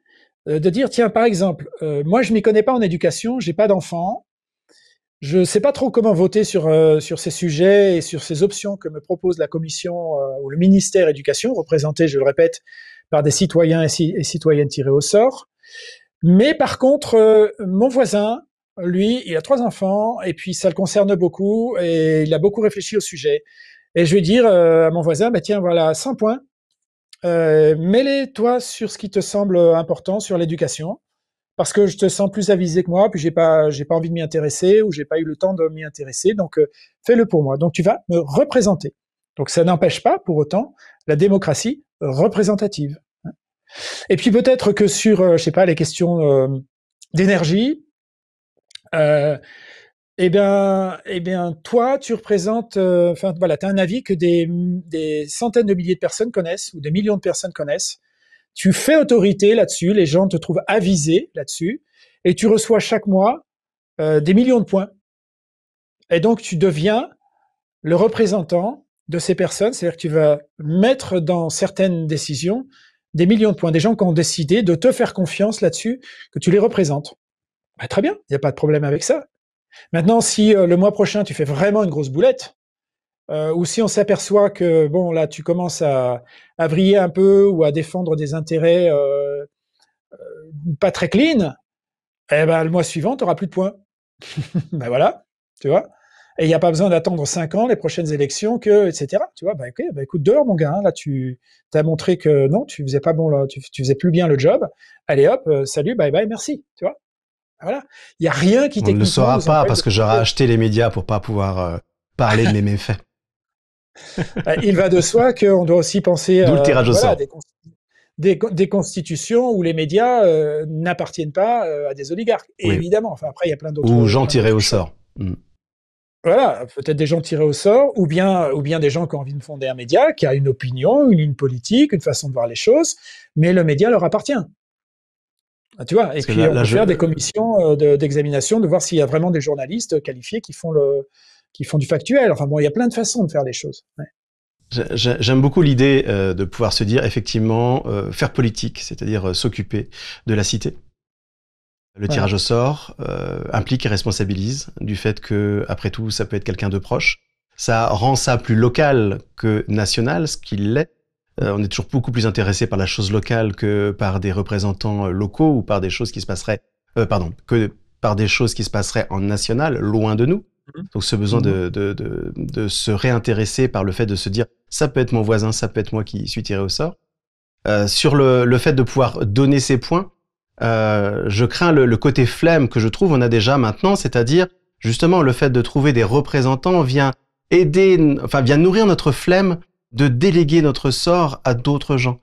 de dire, tiens, par exemple, moi je m'y connais pas en éducation, j'ai pas d'enfant, je ne sais pas trop comment voter sur ces sujets et sur ces options que me propose la commission ou le ministère éducation, représenté, je le répète, par des citoyens et citoyennes tirés au sort. Mais par contre, mon voisin, lui, il a 3 enfants et puis ça le concerne beaucoup et il a beaucoup réfléchi au sujet. Et je vais dire à mon voisin, bah, tiens, voilà, 100 points, mets-les toi sur ce qui te semble important sur l'éducation, parce que je te sens plus avisé que moi, puis j'ai pas envie de m'y intéresser ou j'ai pas eu le temps de m'y intéresser, donc fais-le pour moi. Donc tu vas me représenter. Donc ça n'empêche pas pour autant la démocratie représentative. Et puis peut-être que sur je sais pas les questions d'énergie, eh bien toi tu représentes enfin voilà, tu as un avis que des centaines de milliers de personnes connaissent ou des millions de personnes connaissent. Tu fais autorité là-dessus, les gens te trouvent avisé là-dessus, et tu reçois chaque mois des millions de points. Et donc tu deviens le représentant de ces personnes, c'est-à-dire que tu vas mettre dans certaines décisions des millions de points, des gens qui ont décidé de te faire confiance là-dessus, que tu les représentes. Bah, très bien, il n'y a pas de problème avec ça. Maintenant, si le mois prochain tu fais vraiment une grosse boulette, ou si on s'aperçoit que bon là tu commences à vriller un peu ou à défendre des intérêts pas très clean, eh ben le mois suivant tu auras plus de points. Ben voilà, tu vois. Et il n'y a pas besoin d'attendre 5 ans les prochaines élections que etc. Tu vois, okay, écoute dehors mon gars, hein, là tu as montré que non tu faisais pas bon là, tu faisais plus bien le job. Allez hop, salut, bye bye, merci, tu vois. Voilà, il y a rien qui On ne le techniquement saura nous pas empêche parce de que j'aurai acheté les médias pour pas pouvoir parler de mes méfaits. Il va de soi qu'on doit aussi penser D'où le tirage au voilà, sort. des constitutions où les médias n'appartiennent pas à des oligarques. Et Oui. évidemment, enfin après, il y a Ou gens plein tirés d'autres au choses. sort. Mm. Voilà, peut-être des gens tirés au sort, ou bien des gens qui ont envie de fonder un média, qui a une opinion, une ligne politique, une façon de voir les choses, mais le média leur appartient. Ah, tu vois, et Parce que puis on là peut faire des commissions d'examination, de voir s'il y a vraiment des journalistes qualifiés qui font du factuel. Enfin bon, il y a plein de façons de faire les choses. Ouais. J'aime beaucoup l'idée de pouvoir se dire effectivement faire politique, c'est-à-dire s'occuper de la cité. Le Ouais. tirage au sort implique et responsabilise du fait que, après tout, ça peut être quelqu'un de proche. Ça rend ça plus local que national, ce qu'il l'est. On est toujours beaucoup plus intéressé par la chose locale que par des représentants locaux ou par des choses qui se passeraient, que par des choses qui se passeraient en national, loin de nous. Donc ce besoin de se réintéresser par le fait de se dire ça peut être mon voisin, ça peut être moi qui suis tiré au sort. Sur le fait de pouvoir donner ses points, je crains le côté flemme que je trouve on a déjà maintenant, c'est-à-dire justement le fait de trouver des représentants vient nourrir notre flemme de déléguer notre sort à d'autres gens.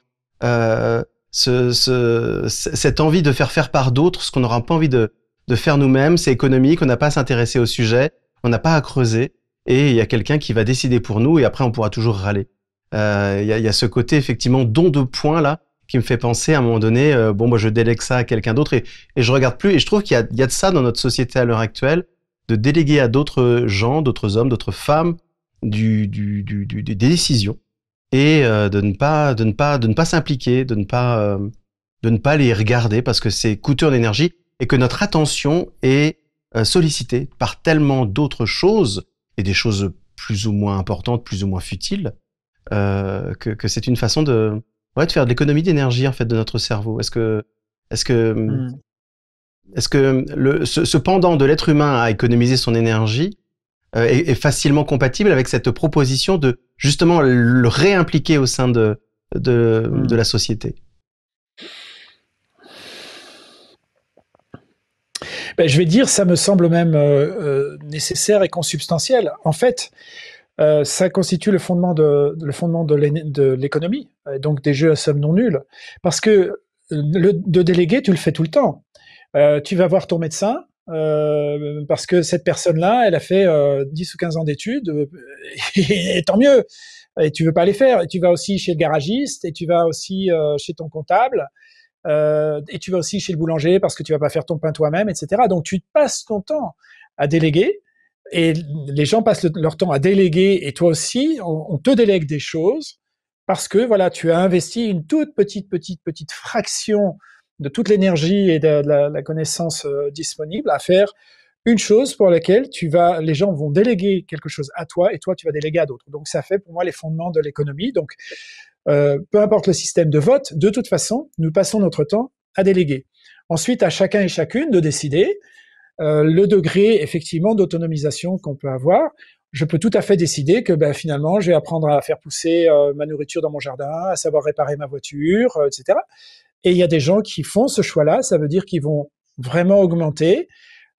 Cette envie de faire par d'autres ce qu'on n'aura pas envie de faire nous-mêmes, c'est économique, on n'a pas à s'intéresser au sujet, on n'a pas à creuser, et il y a quelqu'un qui va décider pour nous, et après on pourra toujours râler. Il y a ce côté effectivement don de points là, qui me fait penser à un moment donné, je délègue ça à quelqu'un d'autre, et je regarde plus, et je trouve qu'il y a de ça dans notre société à l'heure actuelle, de déléguer à d'autres gens, d'autres hommes, d'autres femmes, des décisions, et de ne pas s'impliquer, de ne pas les regarder parce que c'est coûteux en énergie et que notre attention est sollicitée par tellement d'autres choses et des choses plus ou moins importantes, plus ou moins futiles, que c'est une façon de faire de l'économie d'énergie en fait de notre cerveau. Est-ce que ce pendant de l'être humain à économiser son énergie est facilement compatible avec cette proposition de justement le réimpliquer au sein de la société? Ben, je vais dire, ça me semble même nécessaire et consubstantiel. En fait, ça constitue le fondement de l'économie, donc des jeux à somme non nulle. Parce que de déléguer, tu le fais tout le temps. Tu vas voir ton médecin, parce que cette personne-là, elle a fait 10 ou 15 ans d'études, et tant mieux. Et tu veux pas les faire. Et tu vas aussi chez le garagiste, et tu vas aussi chez ton comptable, et tu vas aussi chez le boulanger parce que tu vas pas faire ton pain toi-même, etc. Donc tu passes ton temps à déléguer, et les gens passent leur temps à déléguer, et toi aussi, on te délègue des choses parce que voilà, tu as investi une toute petite fraction de toute l'énergie et de la connaissance disponible à faire une chose pour laquelle les gens vont déléguer quelque chose à toi, et toi tu vas déléguer à d'autres. Donc ça fait pour moi les fondements de l'économie. Donc peu importe le système de vote, de toute façon, nous passons notre temps à déléguer. Ensuite, à chacun et chacune de décider le degré effectivement d'autonomisation qu'on peut avoir. Je peux tout à fait décider que finalement, je vais apprendre à faire pousser ma nourriture dans mon jardin, à savoir réparer ma voiture, etc. Et il y a des gens qui font ce choix-là, ça veut dire qu'ils vont vraiment augmenter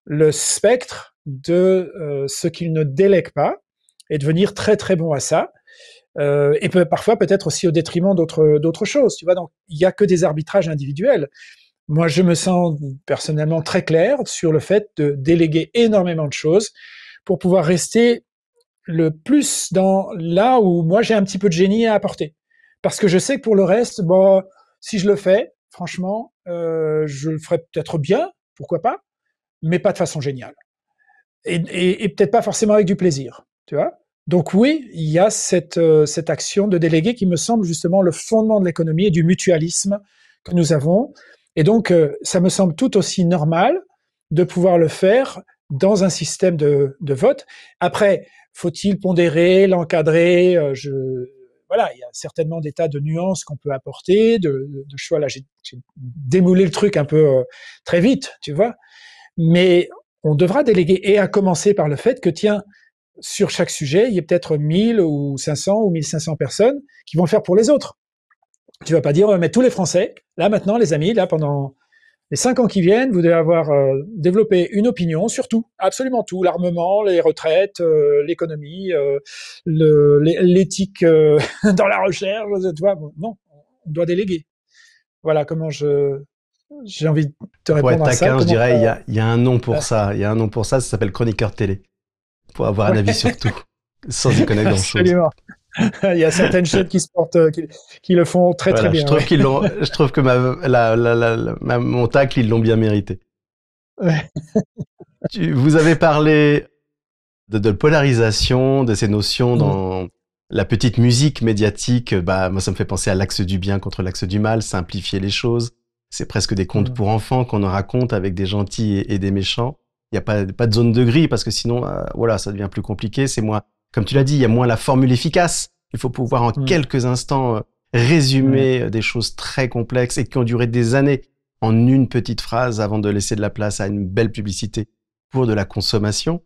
le spectre de ce qu'ils ne délèguent pas et devenir très très bon à ça. Et parfois peut-être aussi au détriment d'autres choses. Tu vois, donc il n'y a que des arbitrages individuels. Moi, je me sens personnellement très clair sur le fait de déléguer énormément de choses pour pouvoir rester le plus dans là où moi j'ai un petit peu de génie à apporter. Parce que je sais que pour le reste, si je le fais, franchement, je le ferai peut-être bien, pourquoi pas, mais pas de façon géniale. Et peut-être pas forcément avec du plaisir, tu vois. Donc oui, il y a cette action de déléguer qui me semble justement le fondement de l'économie et du mutualisme que nous avons. Et donc, ça me semble tout aussi normal de pouvoir le faire dans un système de vote. Après, faut-il pondérer, l'encadrer voilà, il y a certainement des tas de nuances qu'on peut apporter, de choix. Là, j'ai démoulé le truc un peu très vite, tu vois. Mais on devra déléguer, et à commencer par le fait que, tiens, sur chaque sujet, il y a peut-être 1000 ou 500 ou 1500 personnes qui vont le faire pour les autres. Tu vas pas dire, mais tous les Français, là maintenant, les amis, là pendant Les 5 ans qui viennent, vous devez avoir développé une opinion sur tout, absolument tout, l'armement, les retraites, l'économie, l'éthique dans la recherche, tu vois. Bon, non, on doit déléguer. Voilà comment j'ai envie de te Pour être répondre à ça. taquin, je Comment dirais, il y a un nom pour ça... ça. Il y a un nom pour ça, ça s'appelle chroniqueur télé. Pour avoir un Ouais, avis sur tout, sans y connaître grand-chose. absolument. Il y a certaines chaînes qui se portent, qui le font très très Voilà, je bien. trouve Ouais. qu'ils l'ont, je trouve que mon tacle, ils l'ont bien mérité. Ouais. Vous avez parlé de polarisation, de ces notions Mm. dans la petite musique médiatique. Bah, moi, ça me fait penser à l'axe du bien contre l'axe du mal, simplifier les choses. C'est presque des contes Mm. pour enfants qu'on en raconte avec des gentils et des méchants. Il n'y a pas de zone de gris parce que sinon, voilà, ça devient plus compliqué. C'est moins, comme tu l'as dit, il y a moins la formule efficace. Il faut pouvoir en Mm. quelques instants Ouais. résumer des choses très complexes et qui ont duré des années en une petite phrase avant de laisser de la place à une belle publicité pour de la consommation.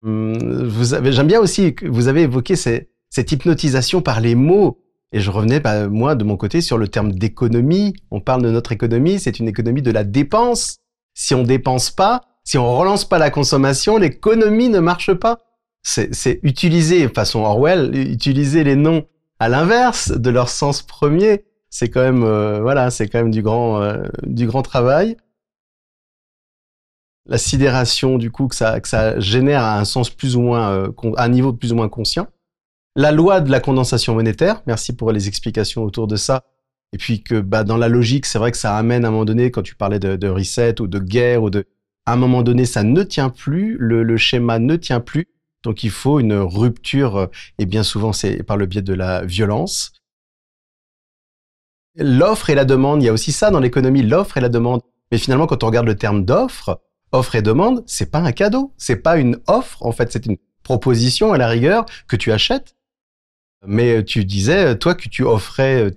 J'aime bien aussi que vous avez évoqué cette hypnotisation par les mots. Et je revenais, moi, de mon côté, sur le terme d'économie. On parle de notre économie, c'est une économie de la dépense. Si on dépense pas, si on relance pas la consommation, l'économie ne marche pas. C'est utiliser, façon Orwell, utiliser les noms à l'inverse de leur sens premier. C'est quand même, voilà, c'est quand même du grand travail. La sidération du coup que ça génère à un sens plus ou moins à un niveau plus ou moins conscient. La loi de la condensation monétaire, merci pour les explications autour de ça. Et puis que dans la logique, c'est vrai que ça amène à un moment donné, quand tu parlais de reset ou de guerre à un moment donné, ça ne tient plus, le schéma ne tient plus. Donc il faut une rupture et bien souvent c'est par le biais de la violence. L'offre et la demande, il y a aussi ça dans l'économie, l'offre et la demande. Mais finalement, quand on regarde le terme d'offre, offre et demande, c'est pas un cadeau, c'est pas une offre, en fait, c'est une proposition à la rigueur que tu achètes. Mais tu disais, toi, que tu offrais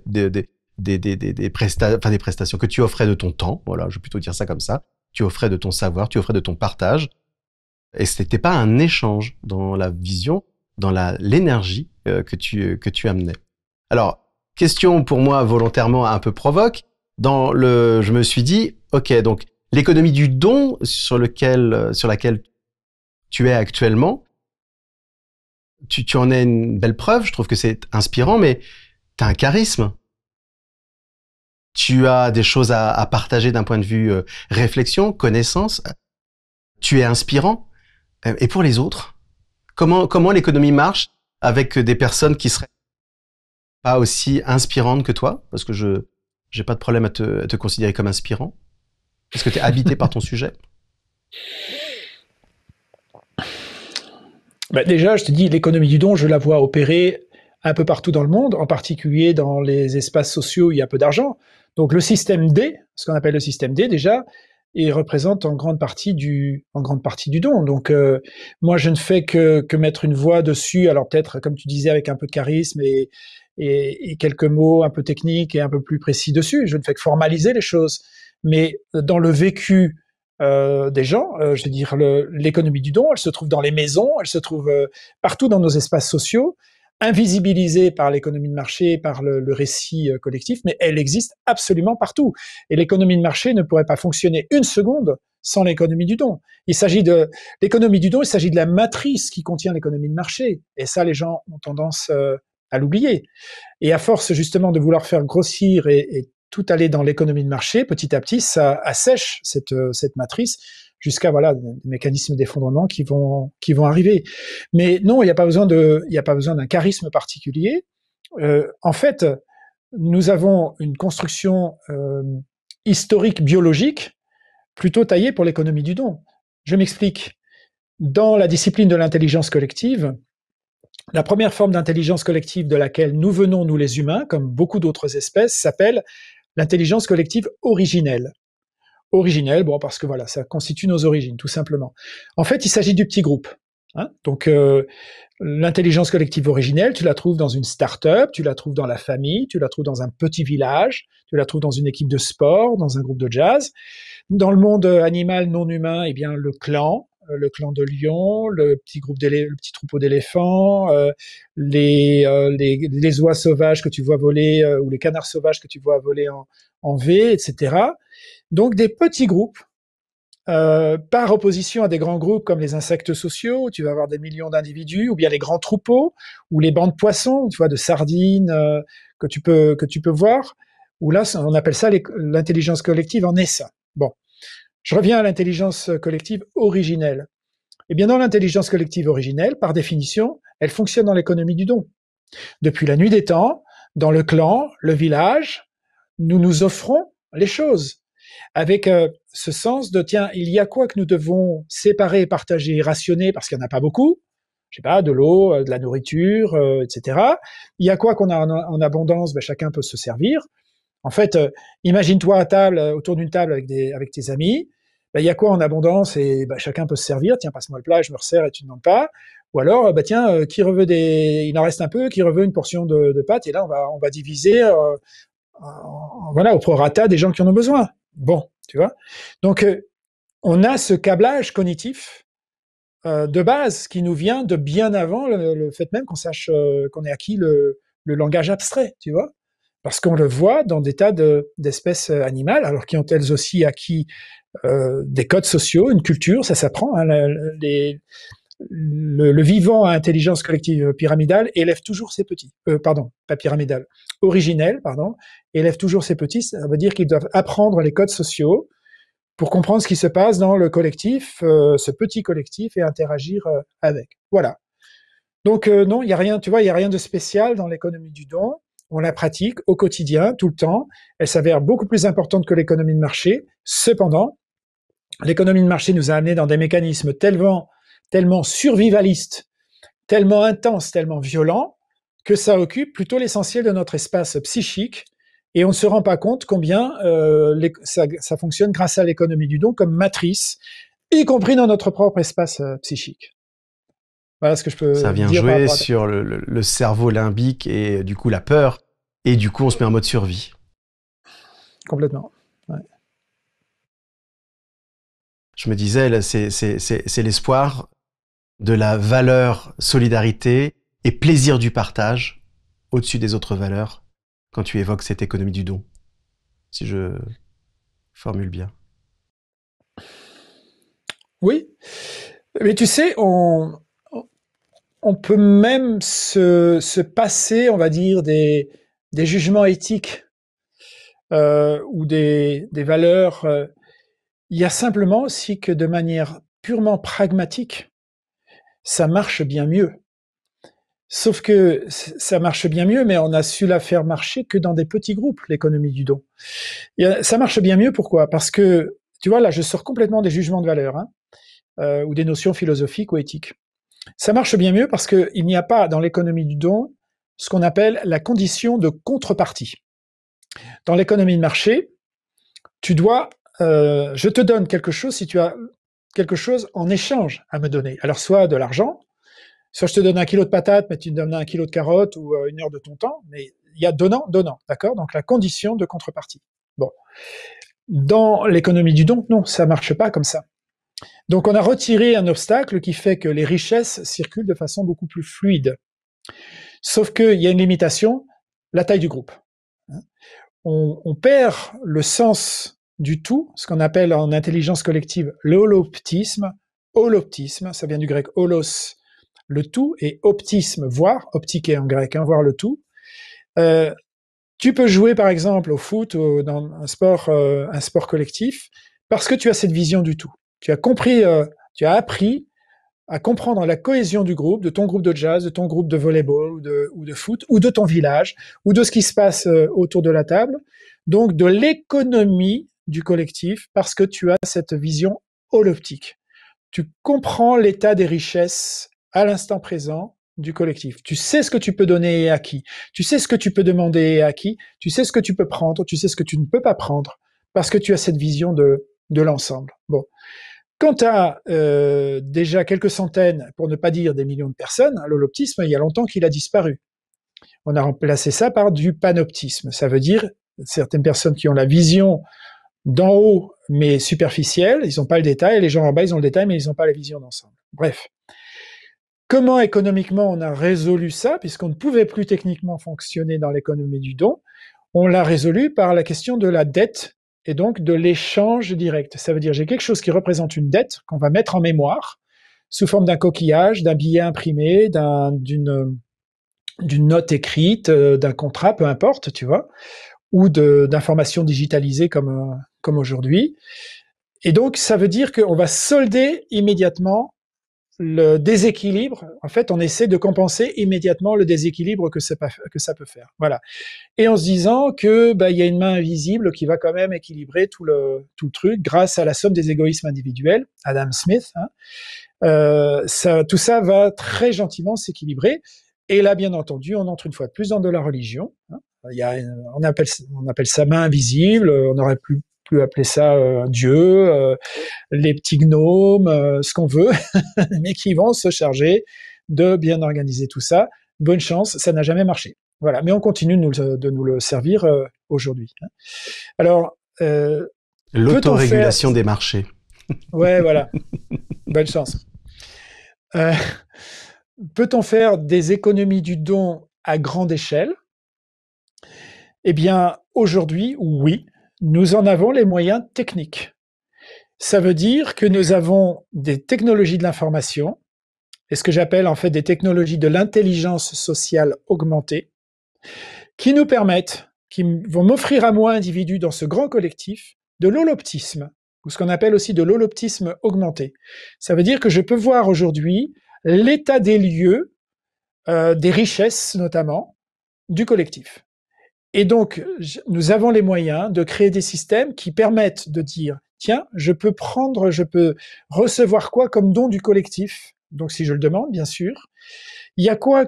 des prestations, que tu offrais de ton temps, voilà, je vais plutôt dire ça comme ça, tu offrais de ton savoir, tu offrais de ton partage, et c'était pas un échange dans la vision, dans l'énergie que tu amenais. Alors, question pour moi volontairement un peu provoque. Je me suis dit, ok, donc l'économie du don sur laquelle tu es actuellement, tu en es une belle preuve. Je trouve que c'est inspirant, mais tu as un charisme. Tu as des choses à partager d'un point de vue réflexion, connaissance. Tu es inspirant. Et pour les autres, comment l'économie marche avec des personnes qui seraient pas aussi inspirantes que toi? Parce que je j'ai pas de problème à te considérer comme inspirant. Est-ce que tu es habité par ton sujet? Bah, déjà, je te dis, l'économie du don, je la vois opérer un peu partout dans le monde, en particulier dans les espaces sociaux où il y a peu d'argent. Donc le système D, ce qu'on appelle le système D déjà, il représente en grande partie du don. Donc moi, je ne fais que mettre une voix dessus. Alors peut-être, comme tu disais, avec un peu de charisme et quelques mots un peu techniques et un peu plus précis dessus. Je ne fais que formaliser les choses. Mais dans le vécu des gens, je veux dire, l'économie du don, elle se trouve dans les maisons, elle se trouve partout dans nos espaces sociaux, invisibilisée par l'économie de marché, par le récit collectif, mais elle existe absolument partout. Et l'économie de marché ne pourrait pas fonctionner une seconde sans l'économie du don. Il s'agit de l'économie du don, il s'agit de la matrice qui contient l'économie de marché. Et ça, les gens ont tendance à l'oublier. Et à force justement de vouloir faire grossir et tout aller dans l'économie de marché, petit à petit, ça assèche cette matrice jusqu'à voilà des mécanismes d'effondrement qui vont arriver. Mais non, il n'y a pas besoin d'un charisme particulier. En fait, nous avons une construction historique biologique plutôt taillée pour l'économie du don. Je m'explique. Dans la discipline de l'intelligence collective, la première forme d'intelligence collective de laquelle nous venons, nous les humains, comme beaucoup d'autres espèces, s'appelle l'intelligence collective originelle. Originelle, bon, parce que voilà, ça constitue nos origines, tout simplement. En fait, il s'agit du petit groupe. Hein. Donc, l'intelligence collective originelle, tu la trouves dans une start-up, tu la trouves dans la famille, tu la trouves dans un petit village, tu la trouves dans une équipe de sport, dans un groupe de jazz. Dans le monde animal non humain, eh bien, le clan de lions, le petit troupeau d'éléphants, les oies sauvages que tu vois voler ou les canards sauvages que tu vois voler en V, etc. Donc des petits groupes, par opposition à des grands groupes comme les insectes sociaux, où tu vas avoir des millions d'individus, ou bien les grands troupeaux, ou les bancs de poissons, tu vois, de sardines que tu peux voir, où là on appelle ça l'intelligence collective en est ça. Bon, je reviens à l'intelligence collective originelle. Eh bien, dans l'intelligence collective originelle, par définition, elle fonctionne dans l'économie du don. Depuis la nuit des temps, dans le clan, le village, nous nous offrons les choses avec ce sens de tiens, il y a quoi que nous devons séparer, partager, rationner parce qu'il n'y en a pas beaucoup, je sais pas, de l'eau, de la nourriture, etc. Il y a quoi qu'on a en abondance, ben, chacun peut se servir. En fait, imagine-toi à table, autour d'une table avec tes amis, ben, il y a quoi en abondance et ben, chacun peut se servir, tiens, passe-moi le plat, je me resserre et tu ne demandes pas. Ou alors, bah tiens, qui reveut il en reste un peu, qui reveut une portion de pâtes, et là on va diviser, voilà, au prorata des gens qui en ont besoin. Bon, tu vois. Donc on a ce câblage cognitif de base qui nous vient de bien avant le fait même qu'on sache qu'on ait acquis le langage abstrait, tu vois. Parce qu'on le voit dans des tas d'espèces animales, alors qui ont elles aussi acquis des codes sociaux, une culture, ça s'apprend. Hein, le vivant à intelligence collective pyramidale élève toujours ses petits. Pardon, pas pyramidale, originelle, pardon, élève toujours ses petits. Ça veut dire qu'ils doivent apprendre les codes sociaux pour comprendre ce qui se passe dans le collectif, ce petit collectif, et interagir avec. Voilà. Donc non, il y a rien, tu vois, il y a rien de spécial dans l'économie du don. On la pratique au quotidien, tout le temps. Elle s'avère beaucoup plus importante que l'économie de marché. Cependant, l'économie de marché nous a amenés dans des mécanismes tellement survivalistes, tellement intenses, tellement violents, que ça occupe plutôt l'essentiel de notre espace psychique, et on ne se rend pas compte combien ça fonctionne grâce à l'économie du don comme matrice, y compris dans notre propre espace psychique. Voilà ce que je peux Ça vient dire jouer sur le cerveau limbique et du coup la peur, et du coup on se met en mode survie. Complètement. Ouais. Je me disais, là, c'est l'espoir de la valeur solidarité et plaisir du partage au-dessus des autres valeurs quand tu évoques cette économie du don, si je formule bien. Oui, mais tu sais, on peut même se passer, on va dire, des jugements éthiques ou des valeurs. Il y a simplement aussi que de manière purement pragmatique, ça marche bien mieux. Sauf que ça marche bien mieux, mais on a su la faire marcher que dans des petits groupes, l'économie du don. Ça marche bien mieux, pourquoi? Parce que, tu vois, là, je sors complètement des jugements de valeur, hein, ou des notions philosophiques ou éthiques. Ça marche bien mieux parce qu'il n'y a pas dans l'économie du don ce qu'on appelle la condition de contrepartie. Dans l'économie de marché, je te donne quelque chose si tu as quelque chose en échange à me donner. Alors soit de l'argent, soit je te donne 1 kilo de patates, mais tu me donnes 1 kilo de carottes ou 1 heure de ton temps, mais il y a donnant, d'accord? Donc la condition de contrepartie. Bon. Dans l'économie du don, non, ça marche pas comme ça. Donc on a retiré un obstacle qui fait que les richesses circulent de façon beaucoup plus fluide. Sauf qu'il y a une limitation, la taille du groupe. On perd le sens du tout, ce qu'on appelle en intelligence collective l'holoptisme. Holoptisme, ça vient du grec holos, le tout, et optisme, voir, optiquer en grec, hein, voir le tout. Tu peux jouer par exemple au foot ou dans un sport collectif parce que tu as cette vision du tout. Tu as compris, tu as appris à comprendre la cohésion du groupe, de ton groupe de jazz, de ton groupe de volleyball ou de foot, ou de ton village, ou de ce qui se passe autour de la table. Donc de l'économie du collectif parce que tu as cette vision holoptique. Tu comprends l'état des richesses à l'instant présent du collectif. Tu sais ce que tu peux donner et à qui. Tu sais ce que tu peux demander et à qui. Tu sais ce que tu peux prendre. Tu sais ce que tu ne peux pas prendre parce que tu as cette vision de l'ensemble. Bon. Quand tu as déjà quelques centaines, pour ne pas dire des millions de personnes, l'holoptisme, il y a longtemps qu'il a disparu. On a remplacé ça par du panoptisme. Ça veut dire certaines personnes qui ont la vision d'en haut, mais superficielle, ils n'ont pas le détail, et les gens en bas, ils ont le détail, mais ils n'ont pas la vision d'ensemble. Bref. Comment économiquement on a résolu ça, puisqu'on ne pouvait plus techniquement fonctionner dans l'économie du don? On l'a résolu par la question de la dette et donc de l'échange direct. Ça veut dire j'ai quelque chose qui représente une dette qu'on va mettre en mémoire sous forme d'un coquillage, d'un billet imprimé, d'une note écrite, d'un contrat, peu importe, tu vois, ou d'informations digitalisées comme aujourd'hui. Et donc, ça veut dire qu'on va solder immédiatement le déséquilibre. En fait, on essaie de compenser immédiatement le déséquilibre que ça peut faire. Voilà. Et en se disant que il y a une main invisible qui va quand même équilibrer tout le truc grâce à la somme des égoïsmes individuels, Adam Smith. Tout ça va très gentiment s'équilibrer. Et là, bien entendu, on entre une fois de plus dans de la religion. On appelle ça main invisible. On aurait pu appeler ça Dieu, les petits gnomes, ce qu'on veut, mais qui vont se charger de bien organiser tout ça. Bonne chance, ça n'a jamais marché. Voilà, mais on continue de nous le servir aujourd'hui. Alors, l'autorégulation des marchés. Ouais, voilà. Bonne chance. Peut-on faire des économies du don à grande échelle? Eh bien, aujourd'hui, oui, nous en avons les moyens techniques. Ça veut dire que nous avons des technologies de l'information, et ce que j'appelle en fait des technologies de l'intelligence sociale augmentée, qui nous permettent, qui vont m'offrir à moi, individu, dans ce grand collectif, de l'holoptisme, ou ce qu'on appelle aussi de l'holoptisme augmenté. Ça veut dire que je peux voir aujourd'hui l'état des lieux, des richesses notamment, du collectif. Et donc, nous avons les moyens de créer des systèmes qui permettent de dire, tiens, je peux recevoir quoi comme don du collectif, donc si je le demande, bien sûr. Il y a quoi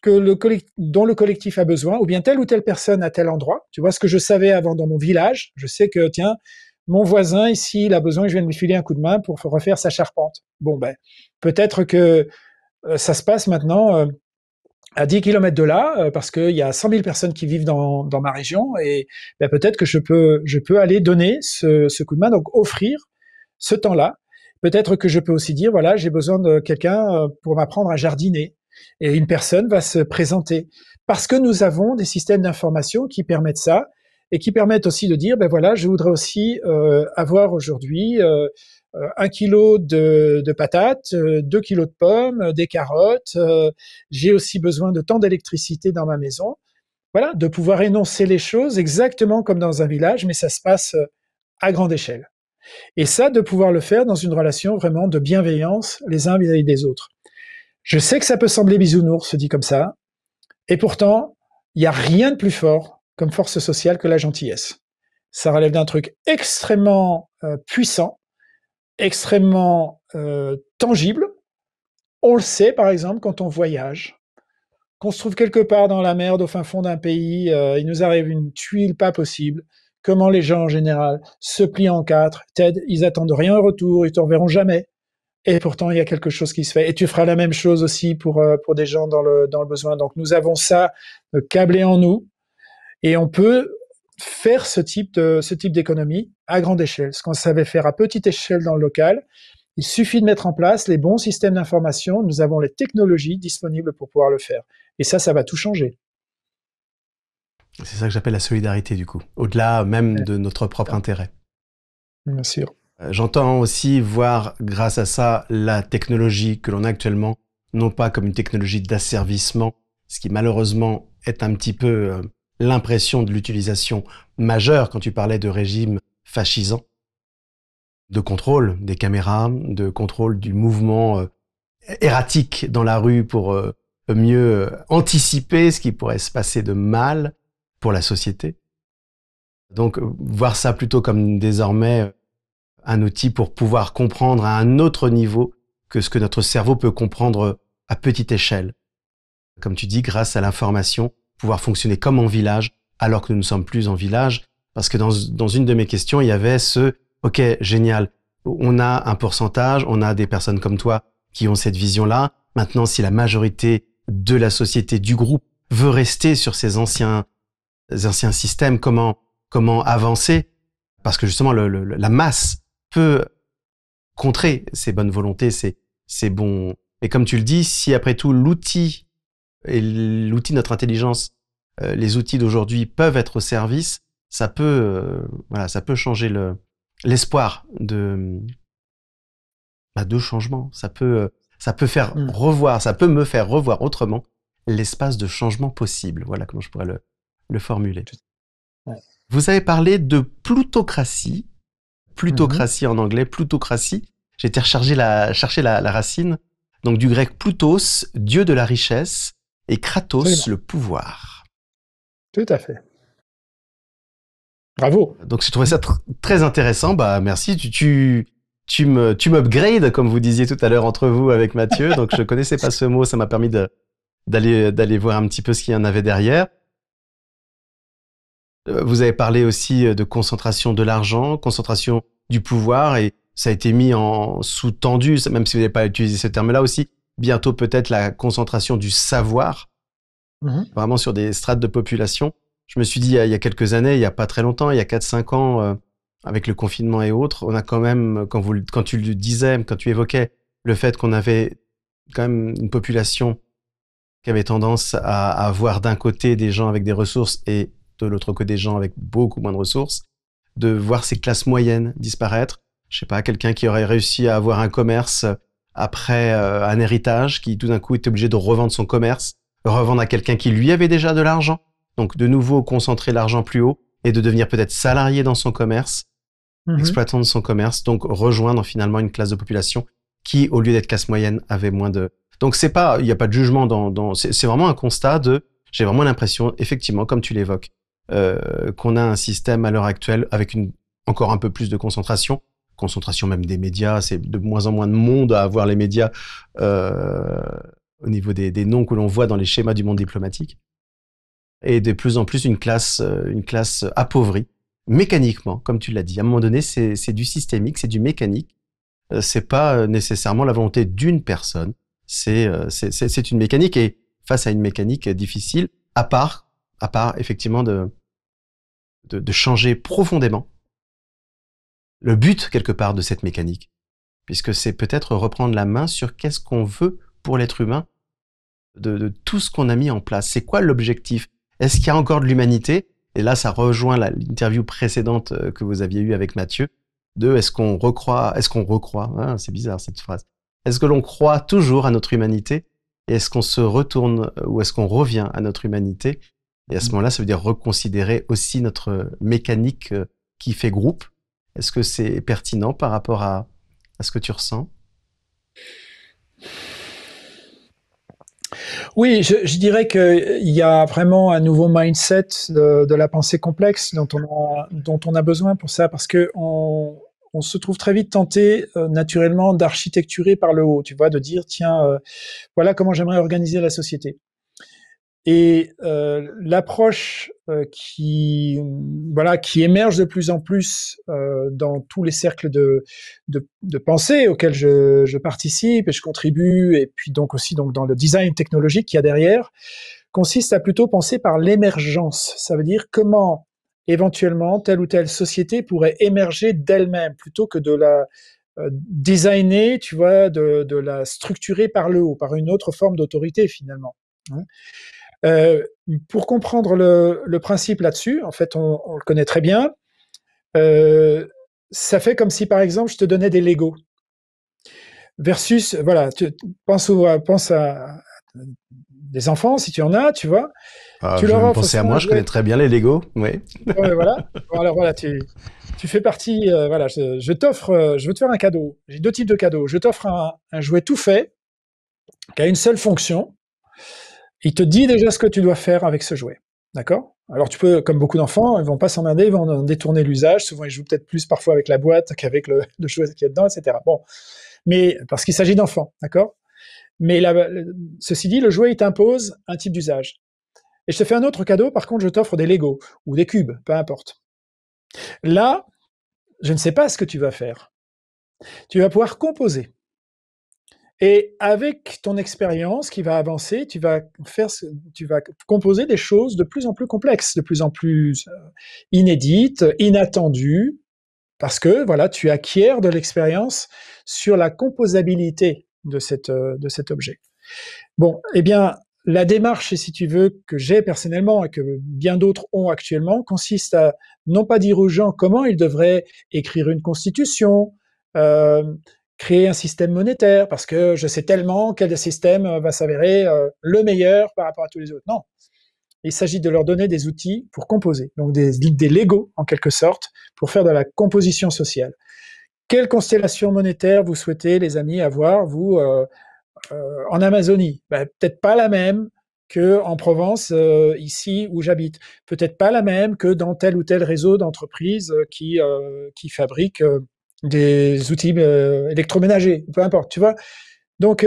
dont le collectif a besoin, ou bien telle ou telle personne à tel endroit. Tu vois, ce que je savais avant dans mon village, je sais que, tiens, mon voisin ici, il a besoin que je vienne lui filer un coup de main pour refaire sa charpente. Bon, peut-être que ça se passe maintenant à 10 km de là, parce qu'il y a 100 000 personnes qui vivent dans ma région, et peut-être que je peux aller donner ce coup de main, donc offrir ce temps-là. Peut-être que je peux aussi dire, voilà, j'ai besoin de quelqu'un pour m'apprendre à jardiner, et une personne va se présenter. Parce que nous avons des systèmes d'information qui permettent ça, et qui permettent aussi de dire, voilà, je voudrais aussi avoir aujourd'hui 1 kilo de patates, 2 kilos de pommes, des carottes, j'ai aussi besoin de tant d'électricité dans ma maison. Voilà, de pouvoir énoncer les choses exactement comme dans un village, mais ça se passe à grande échelle. Et ça, de pouvoir le faire dans une relation vraiment de bienveillance les uns vis-à-vis des autres. Je sais que ça peut sembler bisounours, dit comme ça, et pourtant, il n'y a rien de plus fort comme force sociale que la gentillesse. Ça relève d'un truc extrêmement puissant, extrêmement tangible. On le sait, par exemple, quand on voyage, qu'on se trouve quelque part dans la merde au fin fond d'un pays, il nous arrive une tuile pas possible, comment les gens en général se plient en quatre, t'aident, ils attendent rien en retour, ils te reverront jamais. Et pourtant, il y a quelque chose qui se fait. Et tu feras la même chose aussi pour des gens dans le besoin. Donc, nous avons ça câblé en nous, et on peut faire ce type d'économie à grande échelle. Ce qu'on savait faire à petite échelle dans le local, il suffit de mettre en place les bons systèmes d'information. Nous avons les technologies disponibles pour pouvoir le faire. Et ça va tout changer. C'est ça que j'appelle la solidarité, du coup. Au-delà même de notre propre intérêt. Bien sûr. J'entends aussi voir, grâce à ça, la technologie que l'on a actuellement, non pas comme une technologie d'asservissement, ce qui malheureusement est un petit peu l'impression de l'utilisation majeure quand tu parlais de régime fascisant, de contrôle des caméras, de contrôle du mouvement erratique dans la rue pour mieux anticiper ce qui pourrait se passer de mal pour la société. Donc, voir ça plutôt comme désormais un outil pour pouvoir comprendre à un autre niveau que ce que notre cerveau peut comprendre à petite échelle. Comme tu dis, grâce à l'information, pouvoir fonctionner comme en village, alors que nous ne sommes plus en village. Parce que dans une de mes questions, il y avait ok, génial, on a un pourcentage, on a des personnes comme toi qui ont cette vision-là. Maintenant, si la majorité de la société, du groupe, veut rester sur ces anciens systèmes, comment avancer? Parce que justement, la masse peut contrer ces bonnes volontés, ces bons... Et comme tu le dis, si après tout, l'outil de notre intelligence, les outils d'aujourd'hui peuvent être au service, ça peut, voilà, ça peut changer l'espoir de changement. Ça peut faire revoir, ça peut me faire revoir autrement l'espace de changement possible. Voilà comment je pourrais le formuler. Ouais. Vous avez parlé de plutocratie. Plutocratie en anglais, plutocratie. J'ai été chercher la racine. Donc du grec plutos, dieu de la richesse, et kratos, Absolument. le pouvoir. Tout à fait. Bravo. Donc j'ai trouvé ça très intéressant. Bah merci, tu m'upgrades, comme vous disiez tout à l'heure entre vous avec Mathieu. Donc je connaissais pas ce mot, ça m'a permis d'aller voir un petit peu ce qu'il y en avait derrière. Vous avez parlé aussi de concentration de l'argent, concentration du pouvoir, et ça a été mis en sous-tendu, même si vous n'avez pas utilisé ce terme-là aussi. Bientôt peut-être la concentration du savoir, vraiment sur des strates de population. Je me suis dit, il y a quelques années, il n'y a pas très longtemps, il y a 4-5 ans, avec le confinement et autres, on a quand même, quand tu le disais, quand tu évoquais le fait qu'on avait quand même une population qui avait tendance à avoir d'un côté des gens avec des ressources et de l'autre côté des gens avec beaucoup moins de ressources, de voir ces classes moyennes disparaître. Je sais pas, quelqu'un qui aurait réussi à avoir un commerce après un héritage, qui tout d'un coup était obligé de revendre son commerce, revendre à quelqu'un qui lui avait déjà de l'argent, donc de nouveau concentrer l'argent plus haut et de devenir peut-être salarié dans son commerce, exploitant de son commerce, donc rejoindre finalement une classe de population qui, au lieu d'être classe moyenne, avait moins de... Donc c'est pas, il n'y a pas de jugement c'est vraiment un constat j'ai vraiment l'impression, effectivement, comme tu l'évoques, qu'on a un système à l'heure actuelle avec encore un peu plus de concentration même des médias, c'est de moins en moins de monde à avoir les médias au niveau des noms que l'on voit dans les schémas du monde diplomatique, et de plus en plus une classe appauvrie, mécaniquement, comme tu l'as dit. À un moment donné, c'est du systémique, c'est du mécanique, c'est pas nécessairement la volonté d'une personne, c'est une mécanique, et face à une mécanique difficile, à part effectivement de changer profondément le but quelque part de cette mécanique, puisque c'est peut-être reprendre la main sur qu'est-ce qu'on veut pour l'être humain de tout ce qu'on a mis en place. C'est quoi l'objectif? Est-ce qu'il y a encore de l'humanité? Et là, ça rejoint l'interview précédente que vous aviez eue avec Mathieu, est-ce qu'on recroit, c'est bizarre cette phrase. Est-ce que l'on croit toujours à notre humanité? Et est-ce qu'on se retourne, ou est-ce qu'on revient à notre humanité? Et à ce moment-là, ça veut dire reconsidérer aussi notre mécanique qui fait groupe. Est-ce que c'est pertinent par rapport à ce que tu ressens? Oui, je dirais qu'il y a vraiment un nouveau mindset de la pensée complexe dont on a besoin pour ça, parce que on se trouve très vite tenté naturellement d'architecturer par le haut, tu vois, de dire tiens, voilà comment j'aimerais organiser la société. Et l'approche qui émerge de plus en plus dans tous les cercles de pensée auxquels je participe et je contribue, et puis donc aussi donc dans le design technologique qu'il y a derrière, consiste à plutôt penser par l'émergence. Ça veut dire comment éventuellement telle ou telle société pourrait émerger d'elle-même plutôt que de la designer, tu vois, de la structurer par le haut, par une autre forme d'autorité finalement. Pour comprendre le principe là-dessus, en fait, on le connaît très bien. Ça fait comme si, par exemple, je te donnais des Lego. Versus, voilà, tu pense à des enfants, si tu en as, tu vois. Tu leur offres penser à moi, je connais très bien les Lego, oui. Ouais, voilà. Bon, alors voilà, tu fais partie, voilà, je t'offre, je veux te faire un cadeau. J'ai 2 types de cadeaux. Je t'offre un jouet tout fait, qui a une seule fonction. Il te dit déjà ce que tu dois faire avec ce jouet. D'accord? Alors tu peux, comme beaucoup d'enfants, ils vont pas s'emmerder, ils vont en détourner l'usage. Souvent, ils jouent peut-être plus parfois avec la boîte qu'avec le jouet qu'il y a dedans, etc. Bon, mais parce qu'il s'agit d'enfants, d'accord? Mais ceci dit, le jouet, il t'impose un type d'usage. Et je te fais un autre cadeau, par contre, je t'offre des Lego ou des cubes, peu importe. Là, je ne sais pas ce que tu vas faire. Tu vas pouvoir composer. Et avec ton expérience qui va avancer, tu vas composer des choses de plus en plus complexes, de plus en plus inédites, inattendues, parce que voilà, tu acquiers de l'expérience sur la composabilité de cet objet. Bon, eh bien, la démarche, si tu veux, que j'ai personnellement et que bien d'autres ont actuellement, consiste à non pas dire aux gens comment ils devraient écrire une constitution, euh, créer un système monétaire, parce que je sais tellement quel système va s'avérer le meilleur par rapport à tous les autres. Non, il s'agit de leur donner des outils pour composer, donc des Legos en quelque sorte, pour faire de la composition sociale. Quelle constellation monétaire vous souhaitez, les amis, avoir, vous, en Amazonie? Ben, peut-être pas la même que en Provence, ici où j'habite. Peut-être pas la même que dans tel ou tel réseau d'entreprises qui fabriquent des outils électroménagers, peu importe, tu vois. Donc,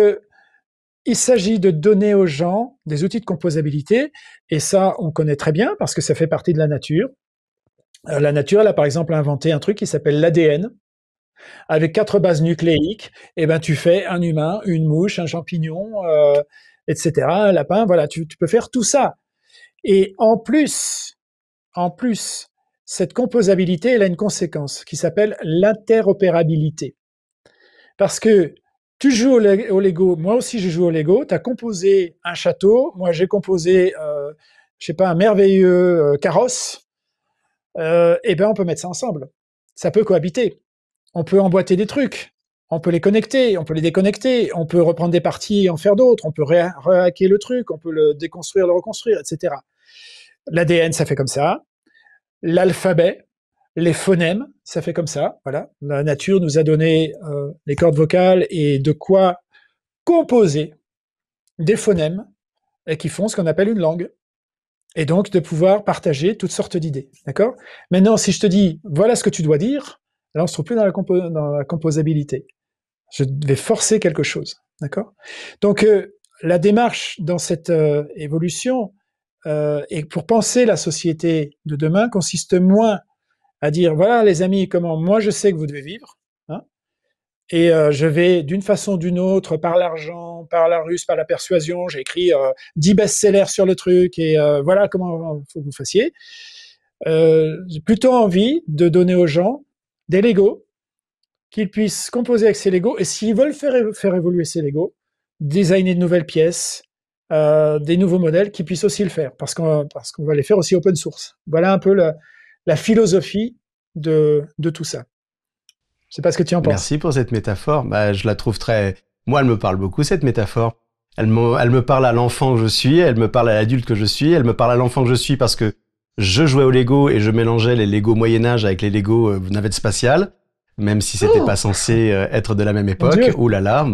il s'agit de donner aux gens des outils de composabilité, et ça, on connaît très bien parce que ça fait partie de la nature. La nature, elle a par exemple inventé un truc qui s'appelle l'ADN, avec 4 bases nucléiques. Et ben, tu fais un humain, une mouche, un champignon, etc., un lapin. Voilà, tu peux faire tout ça. Et en plus, cette composabilité, elle a une conséquence qui s'appelle l'interopérabilité. Parce que tu joues au Lego, moi aussi je joue au Lego, tu as composé un château, moi j'ai composé, je sais pas, un merveilleux carrosse, et ben on peut mettre ça ensemble. Ça peut cohabiter. On peut emboîter des trucs, on peut les connecter, on peut les déconnecter, on peut reprendre des parties et en faire d'autres, on peut rehacker le truc, on peut le déconstruire, le reconstruire, etc. L'ADN, ça fait comme ça. L'alphabet, les phonèmes, ça fait comme ça. Voilà, la nature nous a donné les cordes vocales et de quoi composer des phonèmes et qui font ce qu'on appelle une langue. Et donc de pouvoir partager toutes sortes d'idées. D'accord? Maintenant, si je te dis voilà ce que tu dois dire, là on se trouve plus dans la composabilité. Je vais forcer quelque chose. D'accord? Donc la démarche dans cette évolution et pour penser la société de demain consiste moins à dire voilà les amis comment moi je sais que vous devez vivre, hein, et je vais d'une façon ou d'une autre par l'argent, par la ruse, par la persuasion, j'ai écrit 10 best-sellers sur le truc et voilà comment il faut que vous fassiez. J'ai plutôt envie de donner aux gens des Legos qu'ils puissent composer avec ces Legos et s'ils veulent faire évoluer ces Legos, designer de nouvelles pièces, des nouveaux modèles qui puissent aussi le faire parce qu'on va les faire aussi open source. Voilà un peu la philosophie de tout ça. Je sais pas ce que tu en penses. Merci pour cette métaphore. Bah, je la trouve très... Moi, elle me parle beaucoup, cette métaphore. Elle me parle à l'enfant que je suis, elle me parle à l'adulte que je suis, elle me parle à l'enfant que je suis parce que je jouais au Lego et je mélangeais les Lego Moyen-Âge avec les Lego navettes spatiales, même si c'était pas censé être de la même époque. Oh là là,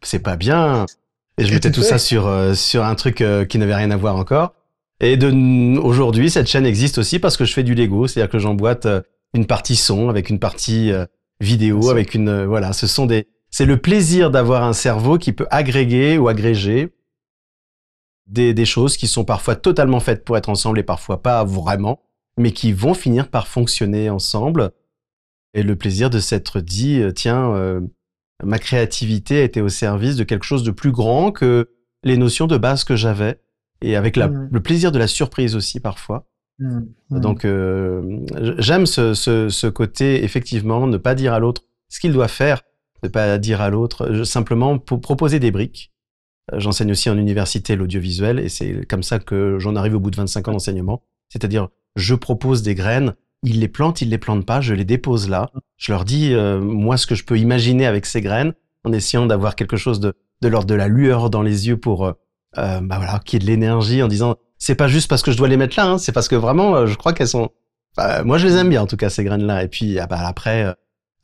c'est pas bien. Et je mettais tout ça sur un truc qui n'avait rien à voir encore. Et aujourd'hui, cette chaîne existe aussi parce que je fais du Lego, c'est-à-dire que j'emboîte une partie son avec une partie vidéo, avec une voilà, c'est le plaisir d'avoir un cerveau qui peut agréger ou agréger des choses qui sont parfois totalement faites pour être ensemble et parfois pas vraiment, mais qui vont finir par fonctionner ensemble. Et le plaisir de s'être dit, tiens, ma créativité a été au service de quelque chose de plus grand que les notions de base que j'avais, et avec le plaisir de la surprise aussi parfois. Donc, j'aime ce côté, effectivement, ne pas dire à l'autre ce qu'il doit faire, ne pas dire à l'autre, simplement pour proposer des briques. J'enseigne aussi en université l'audiovisuel et c'est comme ça que j'en arrive au bout de 25 ans d'enseignement. C'est-à-dire, je propose des graines, ils les plantent pas, je les dépose là. Je leur dis, moi, ce que je peux imaginer avec ces graines, en essayant d'avoir quelque chose de l'ordre de la lueur dans les yeux pour, bah voilà, qu'il y ait de l'énergie, en disant, c'est pas juste parce que je dois les mettre là, hein, c'est parce que vraiment, je crois qu'elles sont, moi, je les aime bien, en tout cas, ces graines-là. Et puis, après,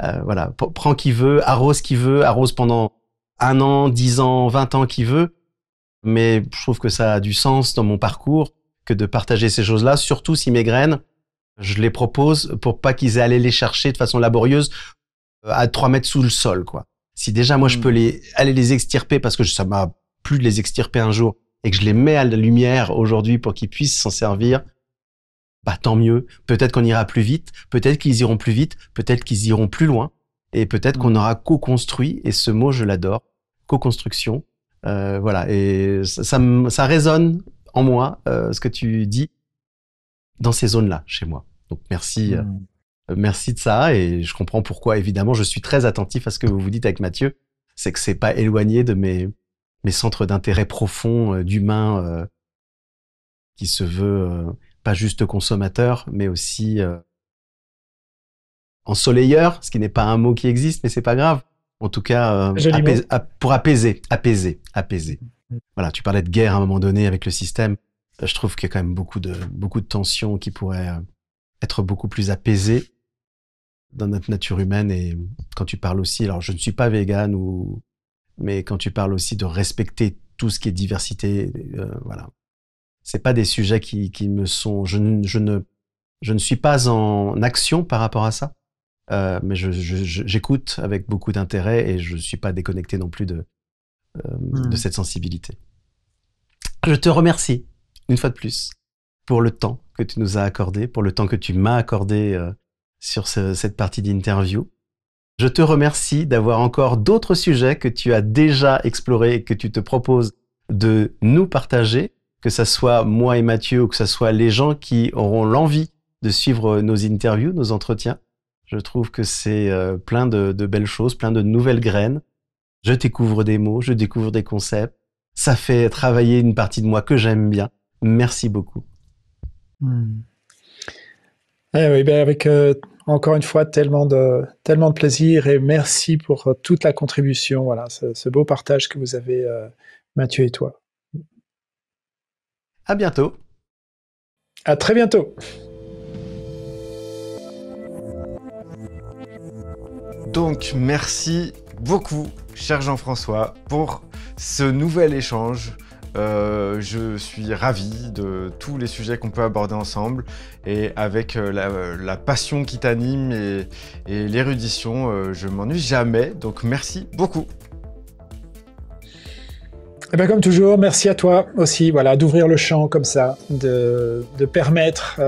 voilà, prends qui veut, arrose pendant 1 an, 10 ans, 20 ans qui veut. Mais je trouve que ça a du sens dans mon parcours que de partager ces choses-là, surtout si mes graines, je les propose pour pas qu'ils aient à aller les chercher de façon laborieuse à 3 mètres sous le sol, quoi. Si déjà, moi, je peux aller les extirper parce que ça m'a plu de les extirper un jour et que je les mets à la lumière aujourd'hui pour qu'ils puissent s'en servir, bah, tant mieux. Peut-être qu'on ira plus vite, peut-être qu'ils iront plus vite, peut-être qu'ils iront plus loin. Et peut-être qu'on aura co-construit, et ce mot, je l'adore, co-construction. Voilà, et ça résonne en moi, ce que tu dis, dans ces zones-là, chez moi. Donc merci, merci de ça, et je comprends pourquoi, évidemment, je suis très attentif à ce que vous vous dites avec Mathieu, c'est que c'est pas éloigné de mes mes centres d'intérêt profonds d'humain qui se veut pas juste consommateur, mais aussi ensoleilleur, ce qui n'est pas un mot qui existe, mais c'est pas grave. En tout cas, pour apaiser. Voilà, tu parlais de guerre à un moment donné avec le système. Je trouve qu'il y a quand même beaucoup de tensions qui pourraient être beaucoup plus apaisées dans notre nature humaine. Et quand tu parles aussi, alors je ne suis pas vegan mais quand tu parles aussi de respecter tout ce qui est diversité, voilà, c'est pas des sujets qui me sont. Je ne suis pas en action par rapport à ça, mais j'écoute avec beaucoup d'intérêt et je suis pas déconnecté non plus de cette sensibilité. Je te remercie une fois de plus pour le temps que tu nous as accordé, pour le temps que tu m'as accordé sur cette partie d'interview. Je te remercie d'avoir encore d'autres sujets que tu as déjà explorés et que tu te proposes de nous partager, que ça soit moi et Mathieu ou que ça soit les gens qui auront l'envie de suivre nos interviews, nos entretiens. Je trouve que c'est plein de belles choses, plein de nouvelles graines. Je découvre des mots, je découvre des concepts. Ça fait travailler une partie de moi que j'aime bien. Merci beaucoup. Eh oui, ben avec encore une fois tellement de plaisir et merci pour toute la contribution. Voilà, ce beau partage que vous avez, Mathieu et toi. À bientôt. À très bientôt. Donc, merci beaucoup, cher Jean-François, pour ce nouvel échange. Je suis ravi de tous les sujets qu'on peut aborder ensemble et avec la passion qui t'anime et l'érudition, je m'ennuie jamais. Donc, merci beaucoup. Et bien, comme toujours, merci à toi aussi, voilà, d'ouvrir le champ comme ça, de permettre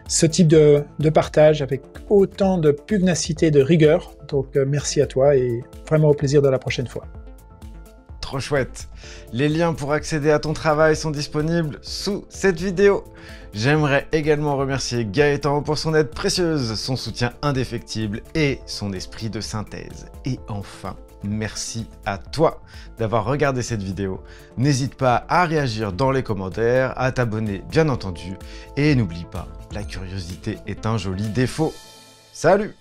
ce type de partage avec autant de pugnacité et de rigueur. Donc, merci à toi et vraiment au plaisir de la prochaine fois. Trop chouette. Les liens pour accéder à ton travail sont disponibles sous cette vidéo. J'aimerais également remercier Gaëtan pour son aide précieuse, son soutien indéfectible et son esprit de synthèse. Et enfin, merci à toi d'avoir regardé cette vidéo. N'hésite pas à réagir dans les commentaires, à t'abonner bien entendu. Et n'oublie pas, la curiosité est un joli défaut. Salut!